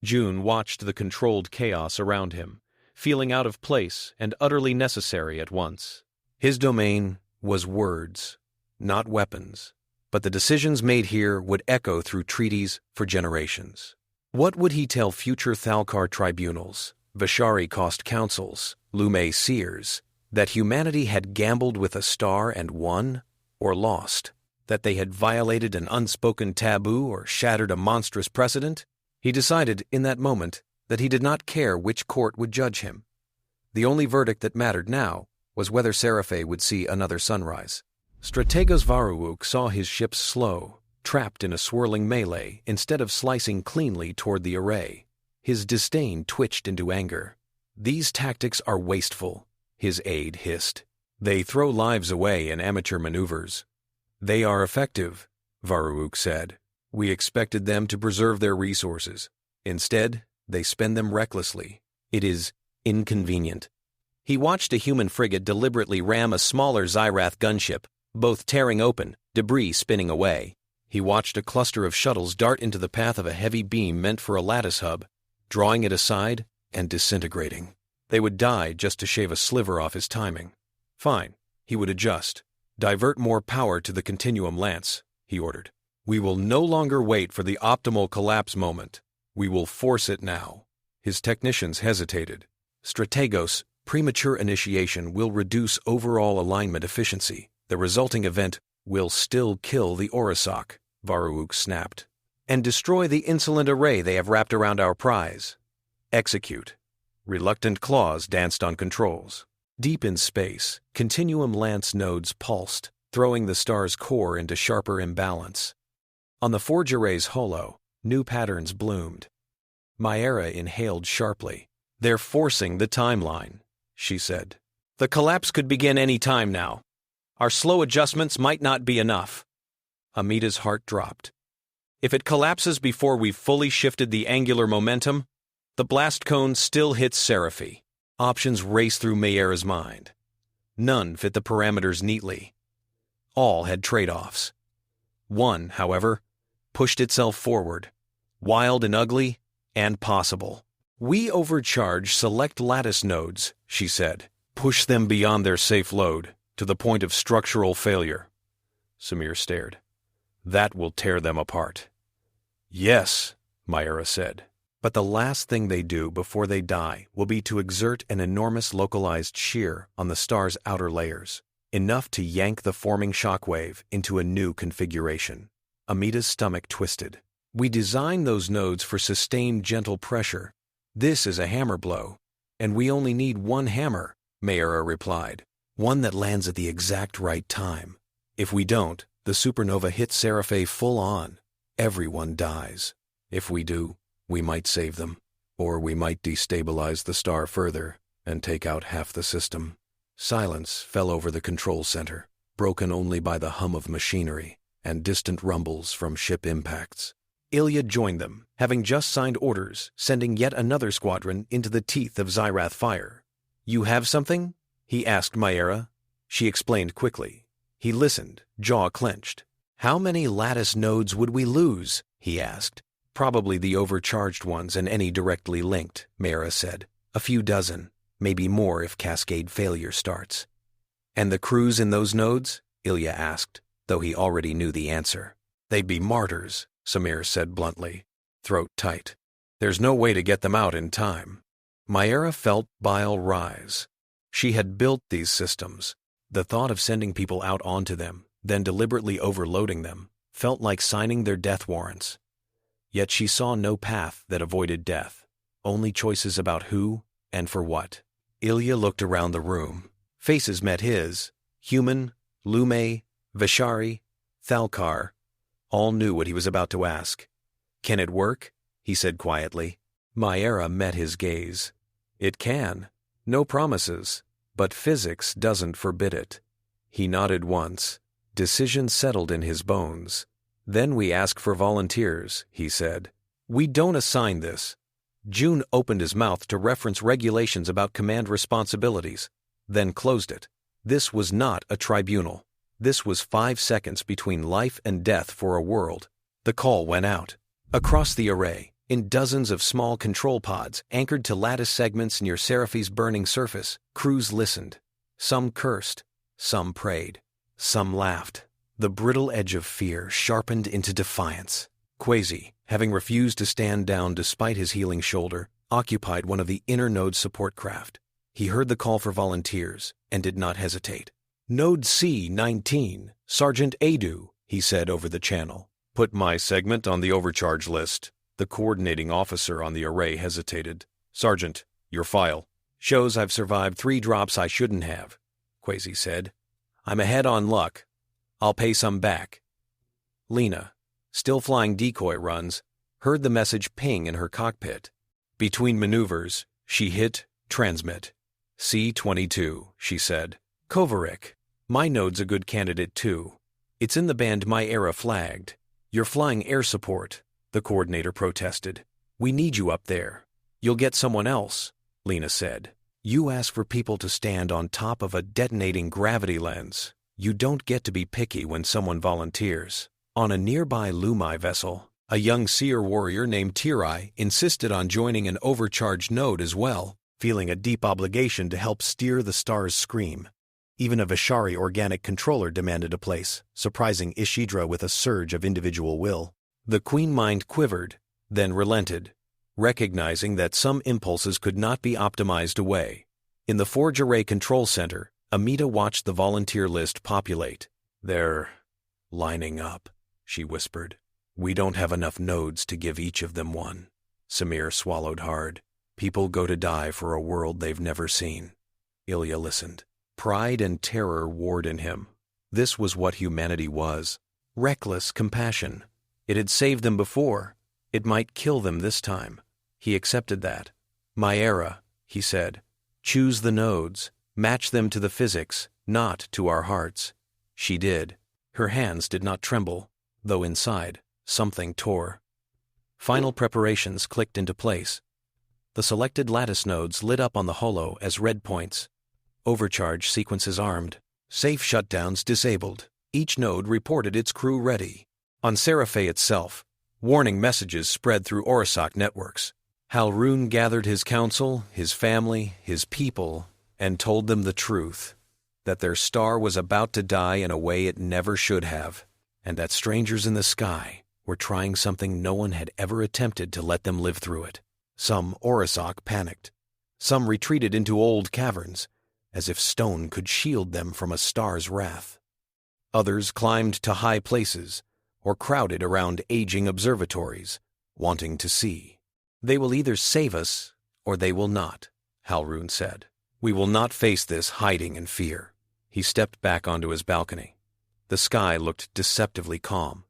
June watched the controlled chaos around him, feeling out of place and utterly necessary at once. His domain was words, not weapons, but the decisions made here would echo through treaties for generations. What would he tell future Thalkar tribunals, Vishari cost councils, Lume seers, that humanity had gambled with a star and won, or lost? That they had violated an unspoken taboo or shattered a monstrous precedent? He decided in that moment that he did not care which court would judge him. The only verdict that mattered now was whether Seraphae would see another sunrise. Strategos Varuuk saw his ships slow, trapped in a swirling melee instead of slicing cleanly toward the array. His disdain twitched into anger. These tactics are wasteful, his aide hissed. They throw lives away in amateur maneuvers. They are effective, Varuuk said. We expected them to preserve their resources. Instead, they spend them recklessly. It is inconvenient. He watched a human frigate deliberately ram a smaller Xyrath gunship, both tearing open, debris spinning away. He watched a cluster of shuttles dart into the path of a heavy beam meant for a lattice hub, drawing it aside and disintegrating. They would die just to shave a sliver off his timing. Fine, he would adjust. Divert more power to the continuum lance, he ordered. We will no longer wait for the optimal collapse moment. We will force it now. His technicians hesitated. Strategos, Premature initiation will reduce overall alignment efficiency. The resulting event will still kill the Orisoch, Varuuk snapped, and destroy the insolent array they have wrapped around our prize. Execute. Reluctant claws danced on controls. Deep in space, continuum lance nodes pulsed, throwing the star's core into sharper imbalance. On the forge array's holo, new patterns bloomed. Myra inhaled sharply. "They're forcing the timeline," she said. "The collapse could begin any time now. Our slow adjustments might not be enough." Amita's heart dropped. "If it collapses before we've fully shifted the angular momentum, the blast cone still hits Seraphae." Options raced through Myra's mind. None fit the parameters neatly. All had trade-offs. One, however, pushed itself forward, wild and ugly, and possible. "We overcharge select lattice nodes," she said. "Push them beyond their safe load, to the point of structural failure." Samir stared. "That will tear them apart." "Yes," Myra said. "But the last thing they do before they die will be to exert an enormous localized shear on the star's outer layers, enough to yank the forming shockwave into a new configuration." Amita's stomach twisted. "We design those nodes for sustained gentle pressure. This is a hammer blow, and we only need one hammer," Myra replied. "One that lands at the exact right time. If we don't, the supernova hits Seraphae full on. Everyone dies. If we do, we might save them, or we might destabilize the star further and take out half the system." Silence fell over the control center, broken only by the hum of machinery and distant rumbles from ship impacts. Ilya joined them, having just signed orders, sending yet another squadron into the teeth of Xyrath fire. "You have something?" he asked Myra. She explained quickly. He listened, jaw clenched. "How many lattice nodes would we lose?" he asked. "Probably the overcharged ones and any directly linked," Myra said. "A few dozen, maybe more if cascade failure starts." "And the crews in those nodes?" Ilya asked, though he already knew the answer. "They'd be martyrs," Samir said bluntly, throat tight. "There's no way to get them out in time." Myra felt bile rise. She had built these systems. The thought of sending people out onto them, then deliberately overloading them, felt like signing their death warrants. Yet she saw no path that avoided death, only choices about who and for what. Ilya looked around the room. Faces met his. Human, Lume, Vishari, Thalkar. All knew what he was about to ask. "Can it work?" he said quietly. Myra met his gaze. "It can. No promises. But physics doesn't forbid it." He nodded once. Decision settled in his bones. "Then we ask for volunteers," he said. "We don't assign this." June opened his mouth to reference regulations about command responsibilities, then closed it. This was not a tribunal. This was 5 seconds between life and death for a world. The call went out. Across the array, in dozens of small control pods anchored to lattice segments near Seraphae's burning surface, crews listened. Some cursed, some prayed, some laughed. The brittle edge of fear sharpened into defiance. Quasi, having refused to stand down despite his healing shoulder, occupied one of the inner node support craft. He heard the call for volunteers and did not hesitate. "Node C-19, Sergeant Adu," he said over the channel. "Put my segment on the overcharge list." The coordinating officer on the array hesitated. "Sergeant, your file." "Shows I've survived 3 drops I shouldn't have," Quasi said. "I'm ahead on luck. I'll pay some back." Lena, still flying decoy runs, heard the message ping in her cockpit. Between maneuvers, she hit transmit. "C-22, she said. "Kovarik, my node's a good candidate too. It's in the band my era flagged. You're flying air support," the coordinator protested. "We need you up there." "You'll get someone else," Lena said. "You ask for people to stand on top of a detonating gravity lens. You don't get to be picky when someone volunteers." On a nearby Lumai vessel, a young seer warrior named Tirai insisted on joining an overcharged node as well, feeling a deep obligation to help steer the star's scream. Even a Vishari organic controller demanded a place, surprising Ishidra with a surge of individual will. The queen mind quivered, then relented, recognizing that some impulses could not be optimized away. In the Forge Array Control Center, Amita watched the volunteer list populate. "They're lining up," she whispered. "We don't have enough nodes to give each of them one." Samir swallowed hard. People go to die for a world they've never seen. Ilya listened. Pride and terror warred in him. This was what humanity was. Reckless compassion. It had saved them before. It might kill them this time. He accepted that. "Myera," he said, "choose the nodes. Match them to the physics, not to our hearts." She did. Her hands did not tremble, though inside, something tore. Final preparations clicked into place. The selected lattice nodes lit up on the holo as red points. Overcharge sequences armed. Safe shutdowns disabled. Each node reported its crew ready. On Seraphae itself, warning messages spread through Orisoch networks. Halrun gathered his council, his family, his people, and told them the truth, that their star was about to die in a way it never should have, and that strangers in the sky were trying something no one had ever attempted to let them live through it. Some Orisoch panicked. Some retreated into old caverns, as if stone could shield them from a star's wrath. Others climbed to high places, or crowded around aging observatories, wanting to see. "They will either save us, or they will not," Halrun said. "We will not face this hiding in fear." He stepped back onto his balcony. The sky looked deceptively calm.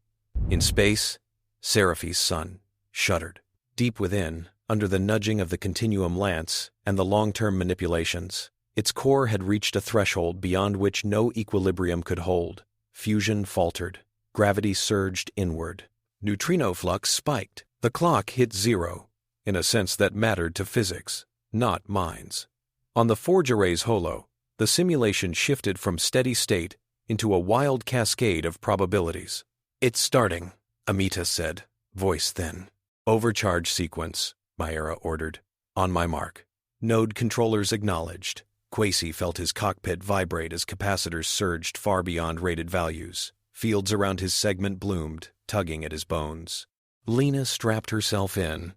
In space, Seraphi's sun shuddered. Deep within, under the nudging of the continuum lance and the long-term manipulations, its core had reached a threshold beyond which no equilibrium could hold. Fusion faltered. Gravity surged inward. Neutrino flux spiked. The clock hit zero, in a sense that mattered to physics, not minds. On the Forge Array's holo, the simulation shifted from steady state into a wild cascade of probabilities. "It's starting," Amita said, voice thin. "Overcharge sequence," Myera ordered. "On my mark." Node controllers acknowledged. Quasi felt his cockpit vibrate as capacitors surged far beyond rated values. Fields around his segment bloomed, tugging at his bones. Lena strapped herself in,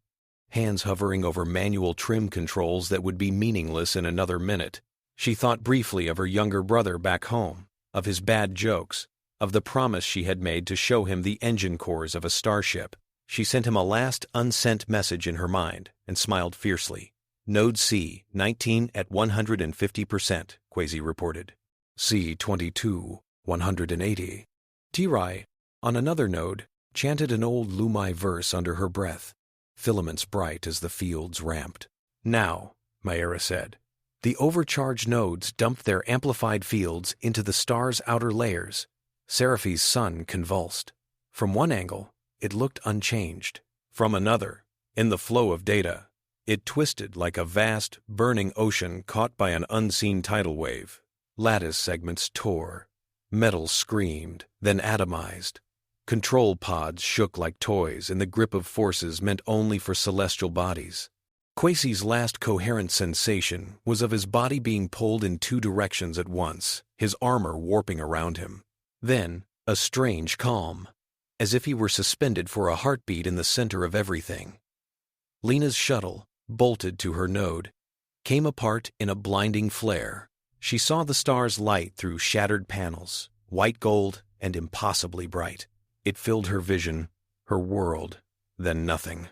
hands hovering over manual trim controls that would be meaningless in another minute. She thought briefly of her younger brother back home, of his bad jokes, of the promise she had made to show him the engine cores of a starship. She sent him a last unsent message in her mind and smiled fiercely. "Node C, 19 at 150%, Quasi reported. C-22, 180. Tirai, on another node, chanted an old Lumai verse under her breath, filaments bright as the fields ramped. "Now," Myera said. The overcharged nodes dumped their amplified fields into the star's outer layers. Seraphi's sun convulsed. From one angle, it looked unchanged. From another, in the flow of data, it twisted like a vast, burning ocean caught by an unseen tidal wave. Lattice segments tore. Metal screamed, then atomized. Control pods shook like toys in the grip of forces meant only for celestial bodies. Quasi's last coherent sensation was of his body being pulled in two directions at once, his armor warping around him. Then, a strange calm, as if he were suspended for a heartbeat in the center of everything. Lena's shuttle, bolted to her node, came apart in a blinding flare. She saw the star's light through shattered panels, white gold and impossibly bright. It filled her vision, her world, then nothing.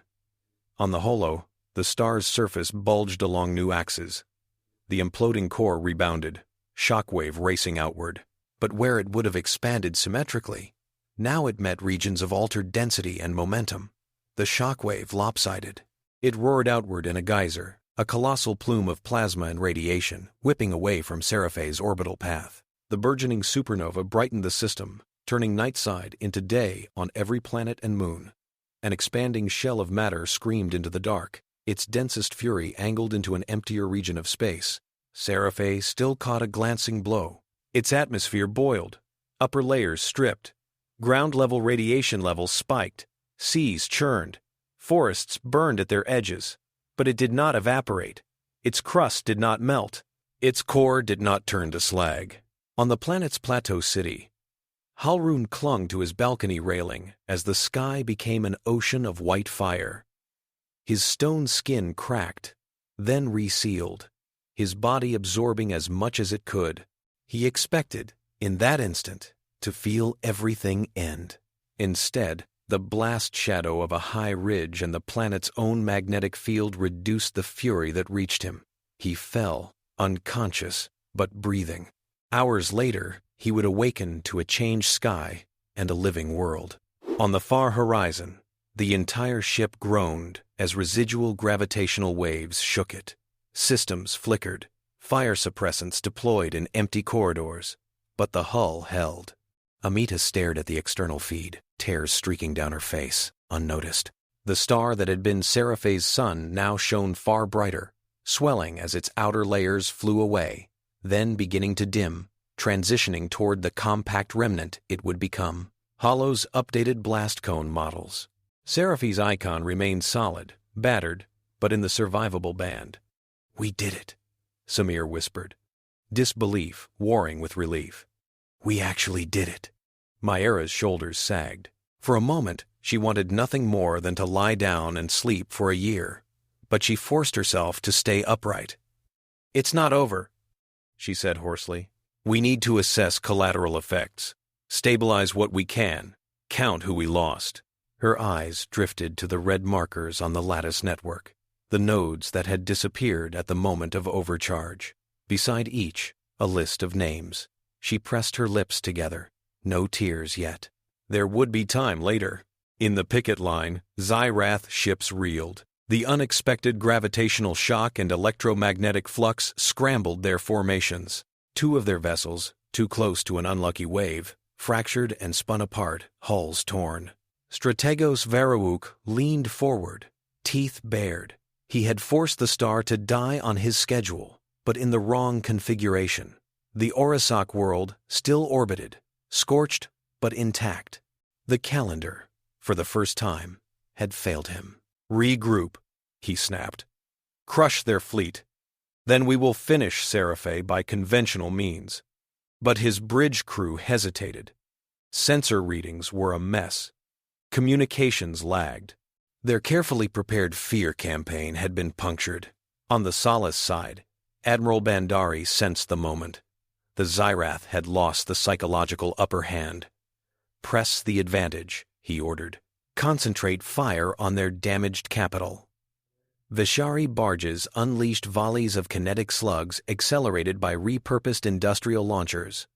On the holo, the star's surface bulged along new axes. The imploding core rebounded, shockwave racing outward. But where it would have expanded symmetrically, now it met regions of altered density and momentum. The shockwave lopsided. It roared outward in a geyser, a colossal plume of plasma and radiation, whipping away from Seraphae's orbital path. The burgeoning supernova brightened the system, turning night side into day on every planet and moon. An expanding shell of matter screamed into the dark, its densest fury angled into an emptier region of space. Seraphae still caught a glancing blow. Its atmosphere boiled, upper layers stripped, ground-level radiation levels spiked, seas churned, forests burned at their edges. But it did not evaporate. Its crust did not melt. Its core did not turn to slag. On the planet's plateau city, Halrun clung to his balcony railing as the sky became an ocean of white fire. His stone skin cracked, then resealed. his body absorbing as much as it could. He expected, in that instant, to feel everything end. Instead, the blast shadow of a high ridge and the planet's own magnetic field reduced the fury that reached him. He fell, unconscious, but breathing. Hours later, he would awaken to a changed sky and a living world. On the far horizon, the entire ship groaned as residual gravitational waves shook it. Systems flickered, fire suppressants deployed in empty corridors, but the hull held. Amita stared at the external feed, tears streaking down her face, unnoticed. The star that had been Seraphae's sun now shone far brighter, swelling as its outer layers flew away, then beginning to dim, transitioning toward the compact remnant it would become. Hollow's updated blast cone models. Seraphae's icon remained solid, battered, but in the survivable band. "We did it," Samir whispered, disbelief warring with relief. "We actually did it." Myra's shoulders sagged. For a moment, she wanted nothing more than to lie down and sleep for a year, but she forced herself to stay upright. "It's not over," she said hoarsely. "We need to assess collateral effects, stabilize what we can, count who we lost." Her eyes drifted to the red markers on the lattice network, the nodes that had disappeared at the moment of overcharge. Beside each, a list of names. She pressed her lips together. No tears yet. There would be time later. In the picket line, Xyrath ships reeled. The unexpected gravitational shock and electromagnetic flux scrambled their formations. Two of their vessels, too close to an unlucky wave, fractured and spun apart, hulls torn. Strategos Varuuk leaned forward, teeth bared. He had forced the star to die on his schedule, but in the wrong configuration. The Orisoch world still orbited, scorched but intact. The calendar, for the first time, had failed him. "Regroup," he snapped. "Crush their fleet. Then we will finish Seraphae by conventional means." But his bridge crew hesitated. Sensor readings were a mess. Communications lagged. Their carefully prepared fear campaign had been punctured. On the Solace side, Admiral Bandari sensed the moment. The Xyrath had lost the psychological upper hand. "Press the advantage," he ordered. "Concentrate fire on their damaged capital." Vishari barges unleashed volleys of kinetic slugs accelerated by repurposed industrial launchers.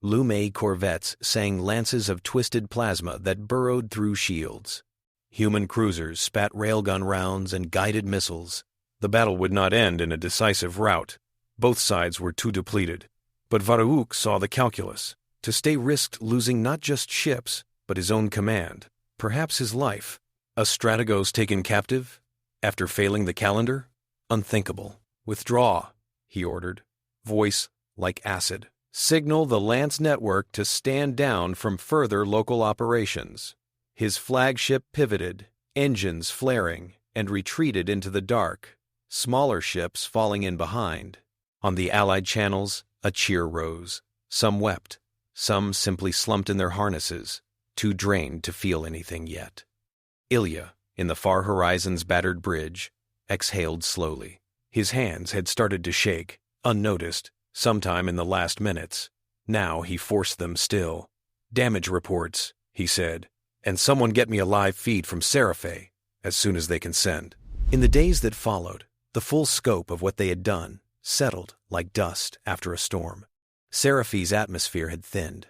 Lume corvettes sang lances of twisted plasma that burrowed through shields. Human cruisers spat railgun rounds and guided missiles. The battle would not end in a decisive rout. Both sides were too depleted. But Varuuk saw the calculus. To stay risked losing not just ships, but his own command, perhaps his life. A Strategos taken captive? After failing the calendar? Unthinkable. "Withdraw," he ordered, voice like acid. "Signal the Lance network to stand down from further local operations." His flagship pivoted, engines flaring, and retreated into the dark, smaller ships falling in behind. On the Allied channels, a cheer rose. Some wept. Some simply slumped in their harnesses, too drained to feel anything yet. Ilya, in the far horizon's battered bridge, exhaled slowly. His hands had started to shake, unnoticed, sometime in the last minutes. Now he forced them still. "Damage reports," he said, "and someone get me a live feed from Seraphae, as soon as they can send." In the days that followed, the full scope of what they had done settled like dust after a storm. Seraphae's atmosphere had thinned.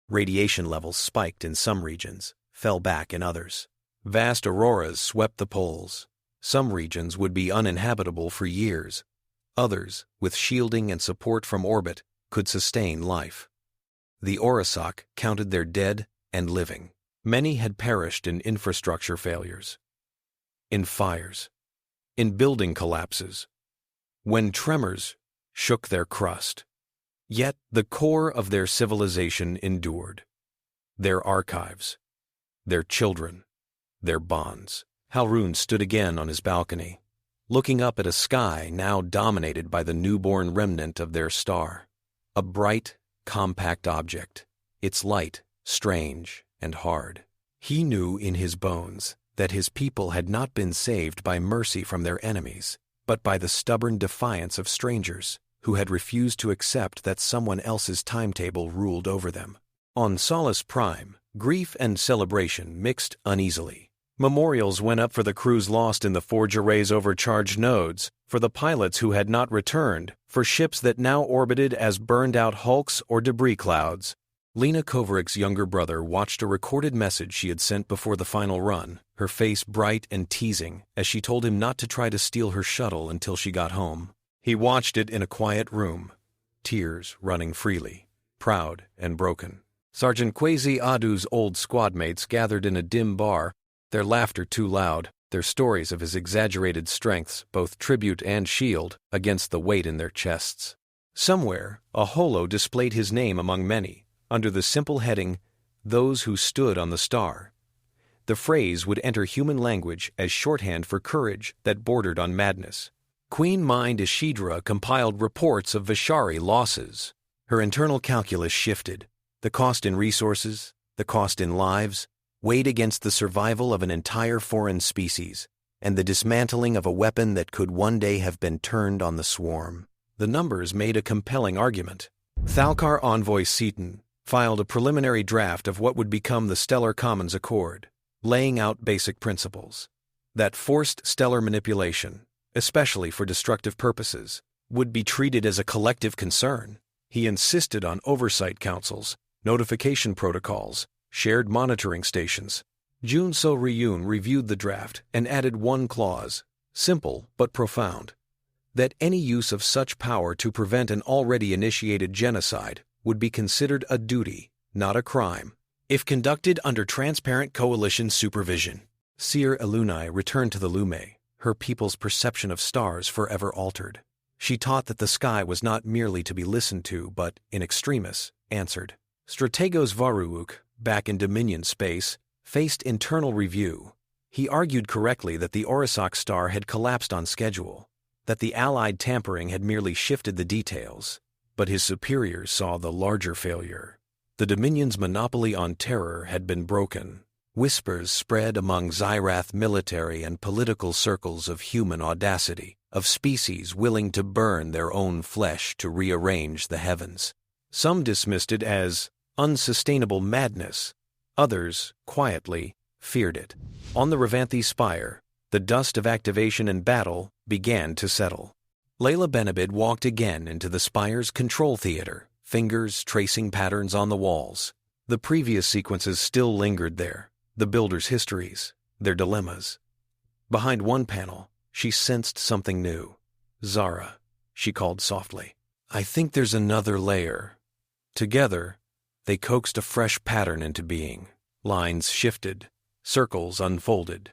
Radiation levels spiked in some regions, fell back in others. Vast auroras swept the poles. Some regions would be uninhabitable for years. Others, with shielding and support from orbit, could sustain life. The Orisoch counted their dead and living. Many had perished in infrastructure failures, in fires, in building collapses, when tremors shook their crust. Yet the core of their civilization endured. Their archives, their children, their bonds. Halrun stood again on his balcony, looking up at a sky now dominated by the newborn remnant of their star. A bright, compact object, its light strange and hard. He knew in his bones that his people had not been saved by mercy from their enemies. but by the stubborn defiance of strangers who had refused to accept that someone else's timetable ruled over them. On Solace Prime, grief and celebration mixed uneasily. Memorials went up for the crews lost in the Forge Array's overcharged nodes, for the pilots who had not returned, for ships that now orbited as burned-out hulks or debris clouds. Lena Kovarich's younger brother watched a recorded message she had sent before the final run, her face bright and teasing as she told him not to try to steal her shuttle until she got home. He watched it in a quiet room, tears running freely, proud and broken. Sergeant Kwesi Adu's old squadmates gathered in a dim bar, their laughter too loud, their stories of his exaggerated strengths, both tribute and shield, against the weight in their chests. Somewhere, a holo displayed his name among many, under the simple heading, "Those Who Stood on the Star." The phrase would enter human language as shorthand for courage that bordered on madness. Queen Mind Ishidra compiled reports of Vishari losses. Her internal calculus shifted. The cost in resources, the cost in lives, weighed against the survival of an entire foreign species, and the dismantling of a weapon that could one day have been turned on the swarm. The numbers made a compelling argument. Thalkar Envoy Seaton filed a preliminary draft of what would become the Stellar Commons Accord, laying out basic principles. That forced stellar manipulation, especially for destructive purposes, would be treated as a collective concern. He insisted on oversight councils, notification protocols, shared monitoring stations. Junso Ryun reviewed the draft and added one clause, simple but profound, that any use of such power to prevent an already initiated genocide would be considered a duty, not a crime, if conducted under transparent coalition supervision. Seer Elunai returned to the Lume, her people's perception of stars forever altered. She taught that the sky was not merely to be listened to, but, in extremis, answered. Strategos Varuuk, back in Dominion space, faced internal review. He argued correctly that the Orisoch star had collapsed on schedule, that the Allied tampering had merely shifted the details, but his superiors saw the larger failure. The Dominion's monopoly on terror had been broken. Whispers spread among Xyrath military and political circles of human audacity, of species willing to burn their own flesh to rearrange the heavens. Some dismissed it as unsustainable madness. Others, quietly, feared it. On the Revanthi Spire, the dust of activation and battle began to settle. Layla Benabid walked again into the Spire's control theater, fingers tracing patterns on the walls. The previous sequences still lingered there, the builders' histories, their dilemmas. Behind one panel, she sensed something new. "Zara," she called softly. "I think there's another layer." Together, they coaxed a fresh pattern into being. Lines shifted, circles unfolded.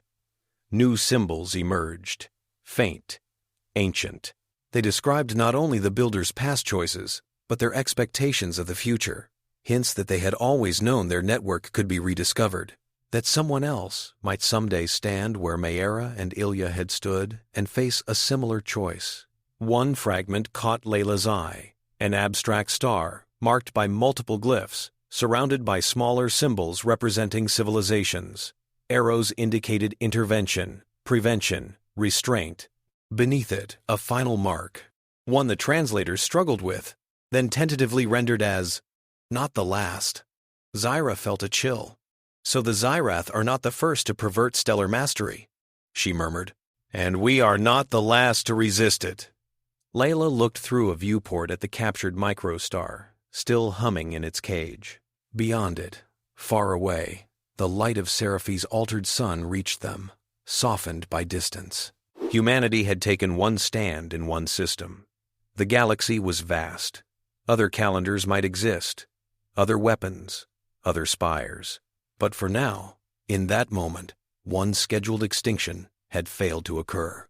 New symbols emerged, faint, ancient. They described not only the builders' past choices, but their expectations of the future, hints that they had always known their network could be rediscovered, that someone else might someday stand where Mayera and Ilya had stood and face a similar choice. One fragment caught Layla's eye, an abstract star marked by multiple glyphs, surrounded by smaller symbols representing civilizations. Arrows indicated intervention, prevention, restraint. Beneath it, a final mark, one the translators struggled with, then tentatively rendered as, "not the last." Xyra felt a chill. "So the Xyrath are not the first to pervert stellar mastery," she murmured. "And we are not the last to resist it." Layla looked through a viewport at the captured microstar, still humming in its cage. Beyond it, far away, the light of Seraphi's altered sun reached them, softened by distance. Humanity had taken one stand in one system. The galaxy was vast. Other calendars might exist, other weapons, other spires. But for now, in that moment, one scheduled extinction had failed to occur.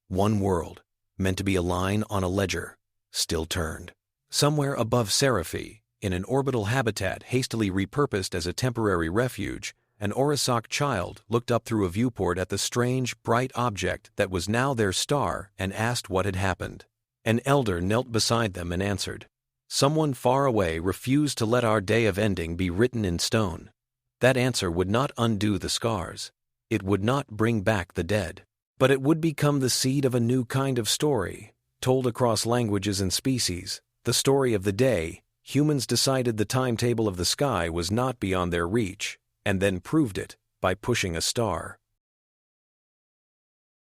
One world, meant to be a line on a ledger, still turned. Somewhere above Seraphae, in an orbital habitat hastily repurposed as a temporary refuge, an Orisoch child looked up through a viewport at the strange, bright object that was now their star and asked what had happened. An elder knelt beside them and answered. Someone far away refused to let our day of ending be written in stone. That answer would not undo the scars. It would not bring back the dead. But it would become the seed of a new kind of story, told across languages and species, the story of the day humans decided the timetable of the sky was not beyond their reach, and then proved it by pushing a star.